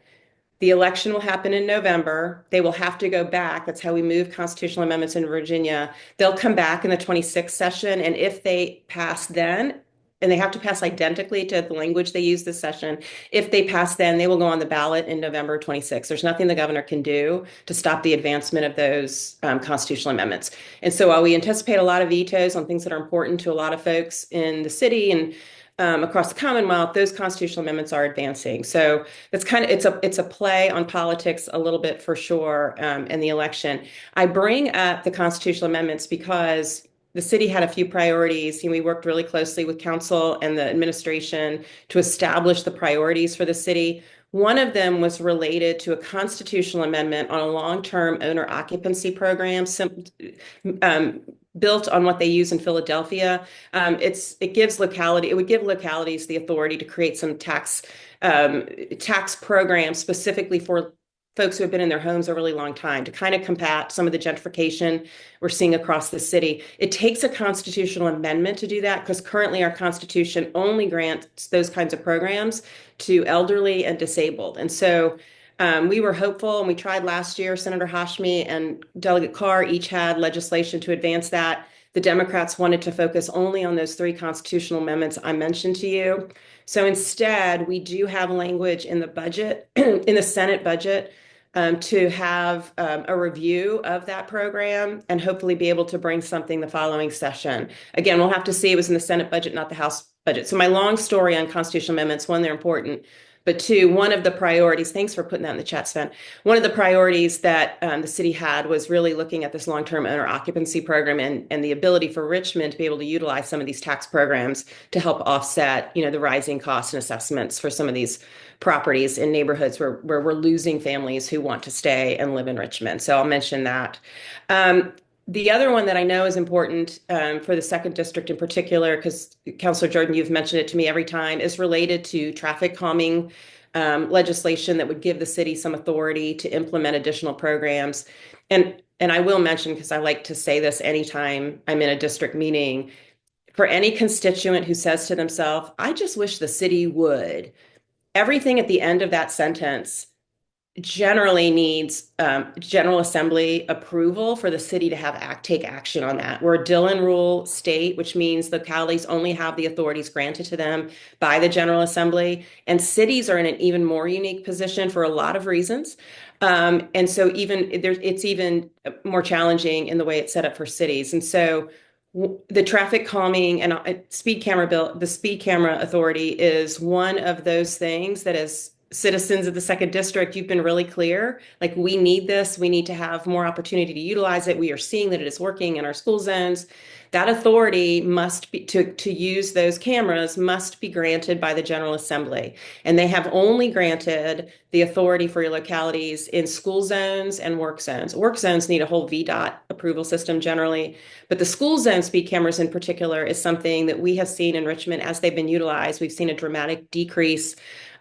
M: The election will happen in November. They will have to go back. That's how we move constitutional amendments in Virginia. They'll come back in the 26th session. And if they pass then, and they have to pass identically to the language they use this session, if they pass then, they will go on the ballot in November 26th. There's nothing the governor can do to stop the advancement of those constitutional amendments. And so while we anticipate a lot of vetoes on things that are important to a lot of folks in the city and across the Commonwealth, those constitutional amendments are advancing. So that's kind of, it's a play on politics a little bit for sure in the election. I bring up the constitutional amendments because the city had a few priorities. We worked really closely with council and the administration to establish the priorities for the city. One of them was related to a constitutional amendment on a long-term owner occupancy program, built on what they use in Philadelphia. It would give localities the authority to create some tax programs specifically for folks who have been in their homes a really long time, to kind of combat some of the gentrification we're seeing across the city. It takes a constitutional amendment to do that, because currently our Constitution only grants those kinds of programs to elderly and disabled. And so we were hopeful, and we tried last year. Senator Hashmi and Delegate Carr each had legislation to advance that. The Democrats wanted to focus only on those 3 constitutional amendments I mentioned to you. So instead, we do have language in the budget, in the Senate budget, to have a review of that program and hopefully be able to bring something the following session. Again, we'll have to see. It was in the Senate budget, not the House budget. So my long story on constitutional amendments: 1, they're important. But 2, one of the priorities, thanks for putting that in the chat, Sven. One of the priorities that the city had was really looking at this long-term owner occupancy program and the ability for Richmond to be able to utilize some of these tax programs to help offset, the rising costs and assessments for some of these properties in neighborhoods where we're losing families who want to stay and live in Richmond. So I'll mention that. The other one that I know is important for the 2nd District in particular, because Councilor Jordan, you've mentioned it to me every time, is related to traffic calming legislation that would give the city some authority to implement additional programs. And I will mention, because I like to say this anytime I'm in a district meeting, for any constituent who says to themselves, I just wish the city would, everything at the end of that sentence generally needs General Assembly approval for the city to take action on that. We're a Dillon Rule state, which means localities only have the authorities granted to them by the General Assembly, and cities are in an even more unique position for a lot of reasons. And so it's even more challenging in the way it's set up for cities. And so the traffic calming and the speed camera authority is one of those things that is, citizens of the 2nd District, you've been really clear. Like, we need this. We need to have more opportunity to utilize it. We are seeing that it is working in our school zones. That authority must be to use those cameras must be granted by the General Assembly. And they have only granted the authority for your localities in school zones and work zones. Work zones need a whole VDOT approval system generally, but the school zone speed cameras in particular is something that we have seen in Richmond as they've been utilized. We've seen a dramatic decrease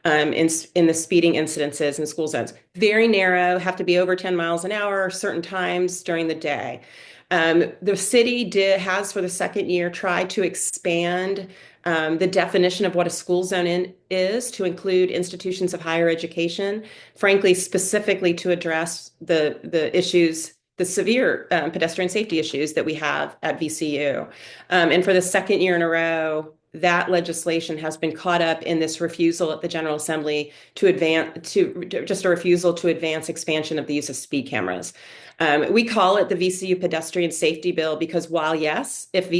M: in the speeding incidences in school zones. Very narrow, have to be over 10 miles an hour certain times during the day. The city has for the second year tried to expand the definition of what a school zone is to include institutions of higher education, frankly, specifically to address the issues, the severe pedestrian safety issues that we have at VCU. And for the second year in a row, that legislation has been caught up in this refusal at the General Assembly just a refusal to advance expansion of the use of speed cameras. We call it the VCU Pedestrian Safety Bill because while yes, if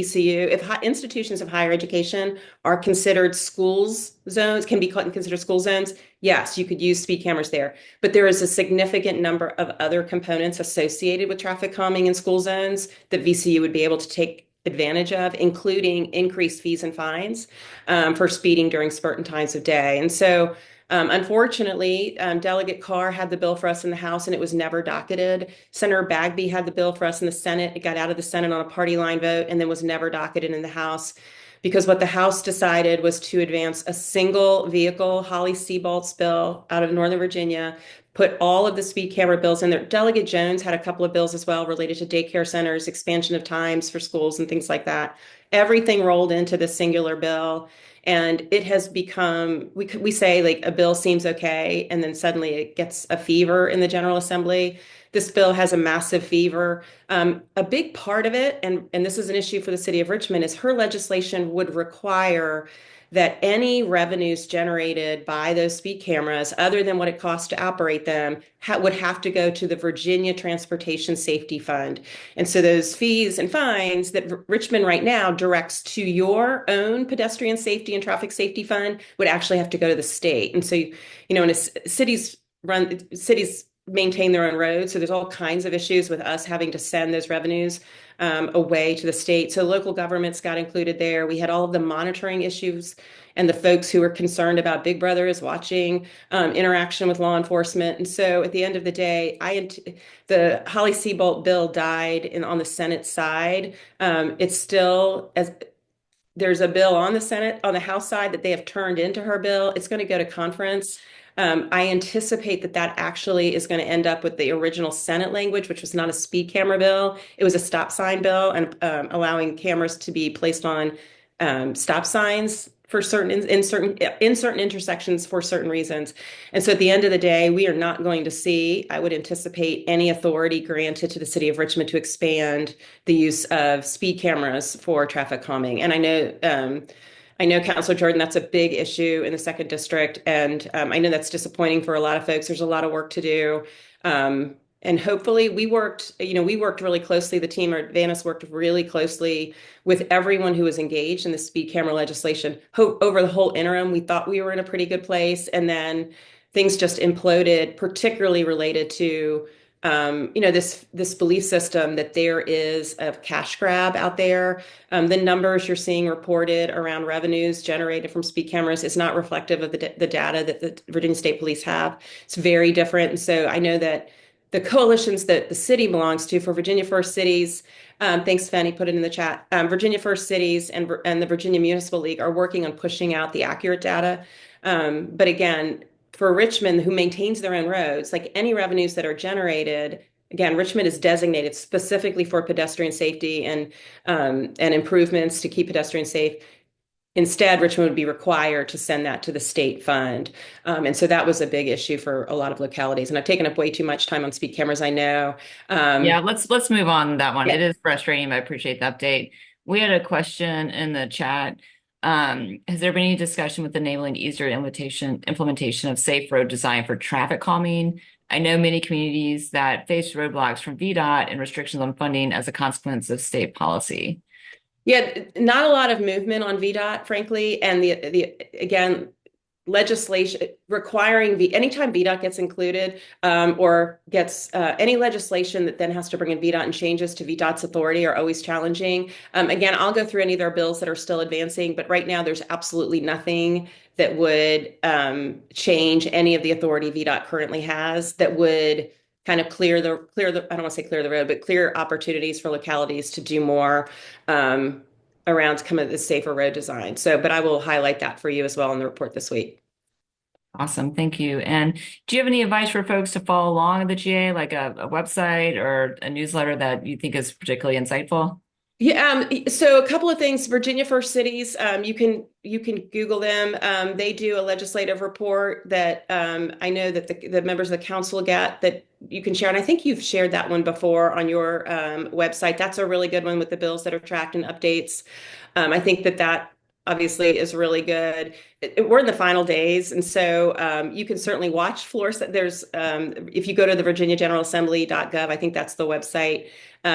M: institutions of higher education are considered can be considered school zones, yes, you could use speed cameras there. But there is a significant number of other components associated with traffic calming in school zones that VCU would be able to take advantage of, including increased fees and fines for speeding during certain times of day. And so unfortunately, Delegate Carr had the bill for us in the House and it was never docketed. Senator Bagby had the bill for us in the Senate. It got out of the Senate on a party line vote and then was never docketed in the House because what the House decided was to advance a single vehicle, Holly Seabolt's bill out of Northern Virginia, put all of the speed camera bills in there. Delegate Jones had a couple of bills as well related to daycare centers, expansion of times for schools and things like that. Everything rolled into this singular bill. And it has become, we say like a bill seems okay, and then suddenly it gets a fever in the General Assembly. This bill has a massive fever. A big part of it, and this is an issue for the city of Richmond, is her legislation would require that any revenues generated by those speed cameras, other than what it costs to operate them, would have to go to the Virginia Transportation Safety Fund. And so those fees and fines that Richmond right now directs to your own pedestrian safety and traffic safety fund would actually have to go to the state. And so, in cities maintain their own roads. So there's all kinds of issues with us having to send those revenues away to the state. So local governments got included there. We had all of the monitoring issues and the folks who were concerned about Big Brother is watching, interaction with law enforcement. And so at the end of the day, the Holly Seabolt bill died on the Senate side. It's still there's a bill on the House side that they have turned into her bill. It's going to go to conference. I anticipate that actually is going to end up with the original Senate language, which was not a speed camera bill. It was a stop sign bill and allowing cameras to be placed on stop signs for in certain intersections for certain reasons. And so at the end of the day, we are not going to see, I would anticipate, any authority granted to the city of Richmond to expand the use of speed cameras for traffic calming. And I know, Councilor Jordan, that's a big issue in the second district. And I know that's disappointing for a lot of folks. There's a lot of work to do. And hopefully we worked really closely. The team at Vanis worked really closely with everyone who was engaged in the speed camera legislation. Over the whole interim, we thought we were in a pretty good place. And then things just imploded, particularly related to this belief system that there is a cash grab out there. The numbers you're seeing reported around revenues generated from speed cameras is not reflective of the data that the Virginia State Police have. It's very different. And so I know that the coalitions that the city belongs to for Virginia First Cities, thanks, Fanny, put it in the chat. Virginia First Cities and the Virginia Municipal League are working on pushing out the accurate data. But again, for Richmond, who maintains their own roads, like any revenues that are generated, again, Richmond is designated specifically for pedestrian safety and improvements to keep pedestrians safe. Instead, Richmond would be required to send that to the state fund. And so that was a big issue for a lot of localities. And I've taken up way too much time on speed cameras, I know.
A: Yeah, let's move on that one.
M: Yeah.
A: It is frustrating, but I appreciate the update. We had a question in the chat. Has there been any discussion with enabling easier implementation of safe road design for traffic calming? I know many communities that face roadblocks from VDOT and restrictions on funding as a consequence of state policy.
M: Yeah, not a lot of movement on VDOT, frankly, and again, legislation requiring anytime VDOT gets included or gets any legislation that then has to bring in VDOT and changes to VDOT's authority are always challenging. Again, I'll go through any of their bills that are still advancing, but right now there's absolutely nothing that would change any of the authority VDOT currently has that would kind of clear the I don't want to say clear the road, but clear opportunities for localities to do more around some of the safer road design. So, but I will highlight that for you as well in the report this week.
A: Awesome, thank you. And do you have any advice for folks to follow along the GA, like a website or a newsletter that you think is particularly insightful?
M: Yeah, so a couple of things. Virginia First Cities, you can Google them. They do a legislative report that I know that the members of the council get that you can share. And I think you've shared that one before on your website. That's a really good one with the bills that are tracked and updates. I think that obviously is really good. We're in the final days, and so you can certainly watch floor. There's if you go to the virginiageneralassembly.gov, I think that's the website.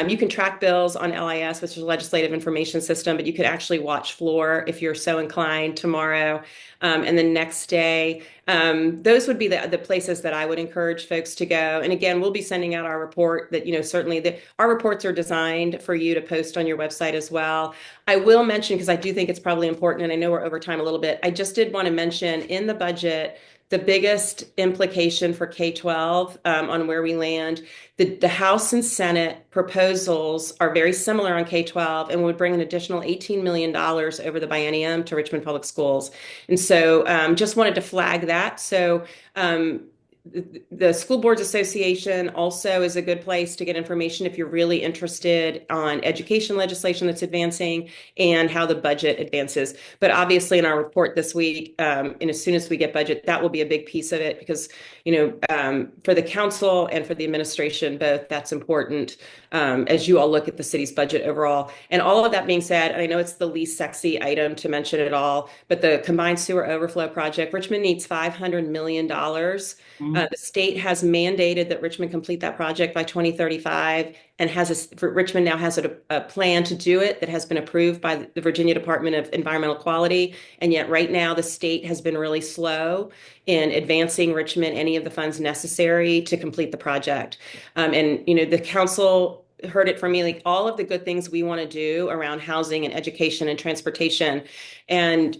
M: You can track bills on LIS, which is a legislative information system, but you could actually watch floor if you're so inclined tomorrow. And the next day, those would be the places that I would encourage folks to go. And again, we'll be sending out our report that, certainly our reports are designed for you to post on your website as well. I will mention, because I do think it's probably important, and I know we're over time a little bit, I just did want to mention in the budget, the biggest implication for K-12 on where we land, the House and Senate proposals are very similar on K-12 and would bring an additional $18 million over the biennium to Richmond Public Schools. And so just wanted to flag that. So the School Boards Association also is a good place to get information if you're really interested on education legislation that's advancing and how the budget advances. But obviously in our report this week, and as soon as we get budget, that will be a big piece of it because, for the council and for the administration, both, that's important as you all look at the city's budget overall. And all of that being said, and I know it's the least sexy item to mention at all, but the combined sewer overflow project, Richmond needs $500 million. The state has mandated that Richmond complete that project by 2035 and Richmond now has a plan to do it that has been approved by the Virginia Department of Environmental Quality. And yet right now the state has been really slow in advancing Richmond any of the funds necessary to complete the project. The council heard it from me, like all of the good things we want to do around housing and education and transportation and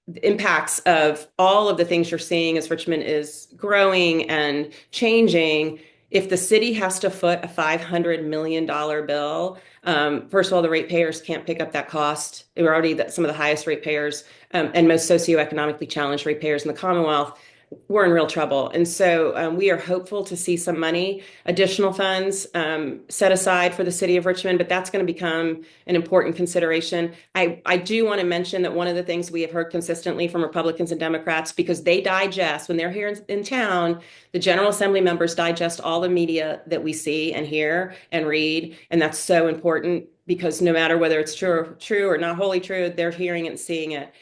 M: the impacts of all of the things you're seeing as Richmond is growing and changing. If the city has to foot a $500 million bill, first of all, the ratepayers can't pick up that cost. We're already some of the highest ratepayers and most socioeconomically challenged ratepayers in the Commonwealth. We're in real trouble. And so we are hopeful to see some money, additional funds set aside for the city of Richmond, but that's going to become an important consideration. I do want to mention that one of the things we have heard consistently from Republicans and Democrats, because they digest, when they're here in town, the General Assembly members digest all the media that we see and hear and read. And that's so important because no matter whether it's true or not wholly true, they're hearing it and seeing it.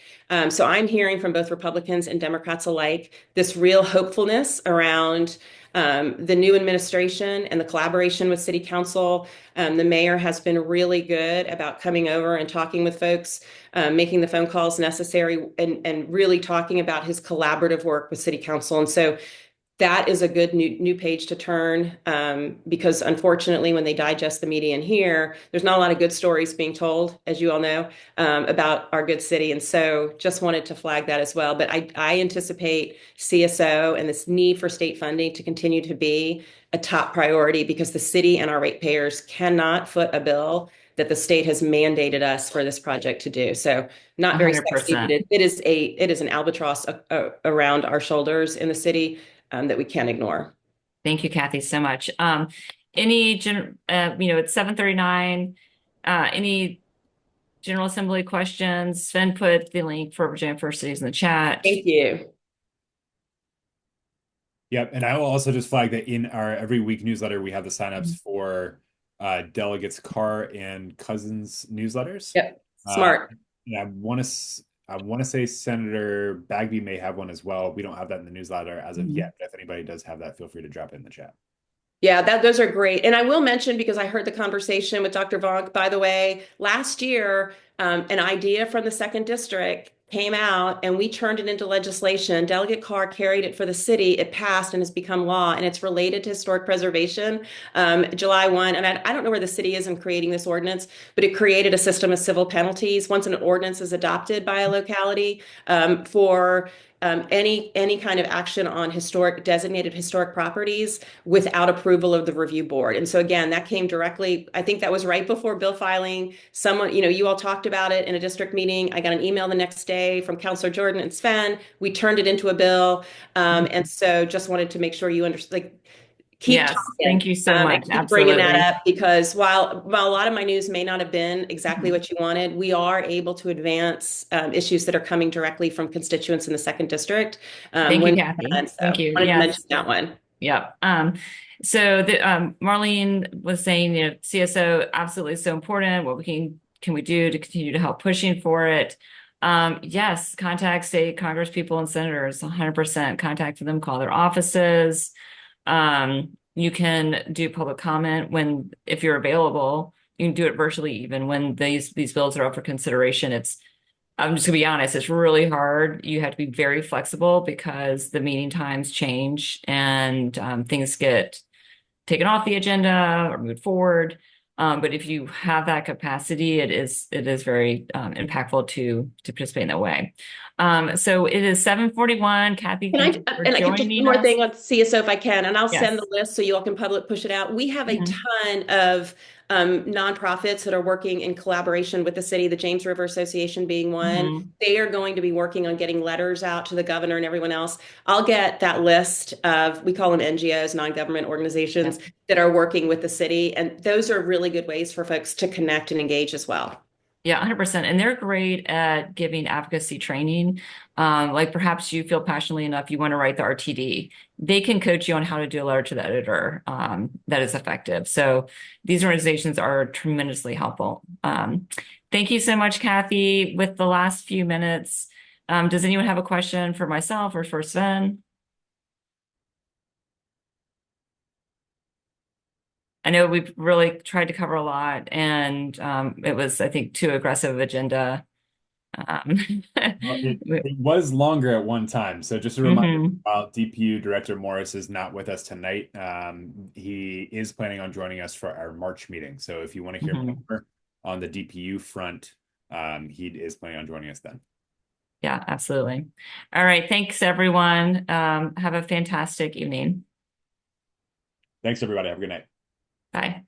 M: So I'm hearing from both Republicans and Democrats alike this real hopefulness around the new administration and the collaboration with City Council. The mayor has been really good about coming over and talking with folks, making the phone calls necessary, and really talking about his collaborative work with City Council. And so that is a good new page to turn because unfortunately, when they digest the media in here, there's not a lot of good stories being told, as you all know, about our good city. And so just wanted to flag that as well. But I anticipate CSO and this need for state funding to continue to be a top priority because the city and our ratepayers cannot foot a bill that the state has mandated us for this project to do. So not very sexy, but it is an albatross around our shoulders in the city. That we can't ignore.
A: Thank you, Kathy, so much. It's 7:39. Any General Assembly questions? Sven put the link for Virginia First Cities in the chat.
M: Thank you.
C: Yep, and I will also just flag that in our every week newsletter, we have the signups for delegates Carr and Cousins newsletters.
M: Yep, smart.
C: I want to say Senator Bagby may have one as well. We don't have that in the newsletter as of yet, but if anybody does have that, feel free to drop it in the chat.
M: Yeah, those are great. And I will mention, because I heard the conversation with Dr. Vonk, by the way, last year, an idea from the 2nd District came out and we turned it into legislation. Delegate Carr carried it for the city. It passed and has become law, and it's related to historic preservation. July 1, and I don't know where the city is in creating this ordinance, but it created a system of civil penalties once an ordinance is adopted by a locality for any kind of action on designated historic properties without approval of the review board. And so again, that came directly, I think that was right before bill filing. Someone, you all talked about it in a district meeting. I got an email the next day from Councilor Jordan and Sven. We turned it into a bill. And so just wanted to make sure you understand, keep
A: Yes,
M: talking.
A: thank you so much.
M: Keep bringing that
A: Absolutely.
M: up, because while a lot of my news may not have been exactly what you wanted, we are able to advance issues that are coming directly from constituents in the second district.
A: Thank you, Kathy. Thank you.
M: Wanted to
A: Yes.
M: mention that one.
A: Yep. So Marlene was saying, CSO absolutely so important. What can we do to continue to help pushing for it? Yes, contact state Congress people and senators, 100% contact them, call their offices. You can do public comment if you're available. You can do it virtually even when these bills are up for consideration. I'm just gonna be honest, it's really hard. You have to be very flexible because the meeting times change and things get taken off the agenda or moved forward. But if you have that capacity, it is very impactful to participate in that way. So it is 7:41. Kathy, thank you for
M: I can just
A: joining
M: one more
A: us.
M: thing on CSO if I can, and I'll
A: Yes.
M: send the list so you all can push it out. We have a ton of nonprofits that are working in collaboration with the city, the James River Association being one. They are going to be working on getting letters out to the governor and everyone else. I'll get that list of, we call them NGOs, non-government organizations, that are working with the city. And those are really good ways for folks to connect and engage as well.
A: Yeah, 100%. And they're great at giving advocacy training. Like perhaps you feel passionately enough, you want to write the RTD. They can coach you on how to do a letter to the editor that is effective. So these organizations are tremendously helpful. Thank you so much, Kathy. With the last few minutes, does anyone have a question for myself or for Sven? I know we've really tried to cover a lot, and it was, I think, too aggressive agenda.
C: It was longer at one time. So just a reminder, while DPU Director Morris is not with us tonight, he is planning on joining us for our March meeting. So if you want to hear more on the DPU front, he is planning on joining us then.
A: Yeah, absolutely. All right. Thanks, everyone. Have a fantastic evening.
C: Thanks, everybody. Have a good night.
A: Bye.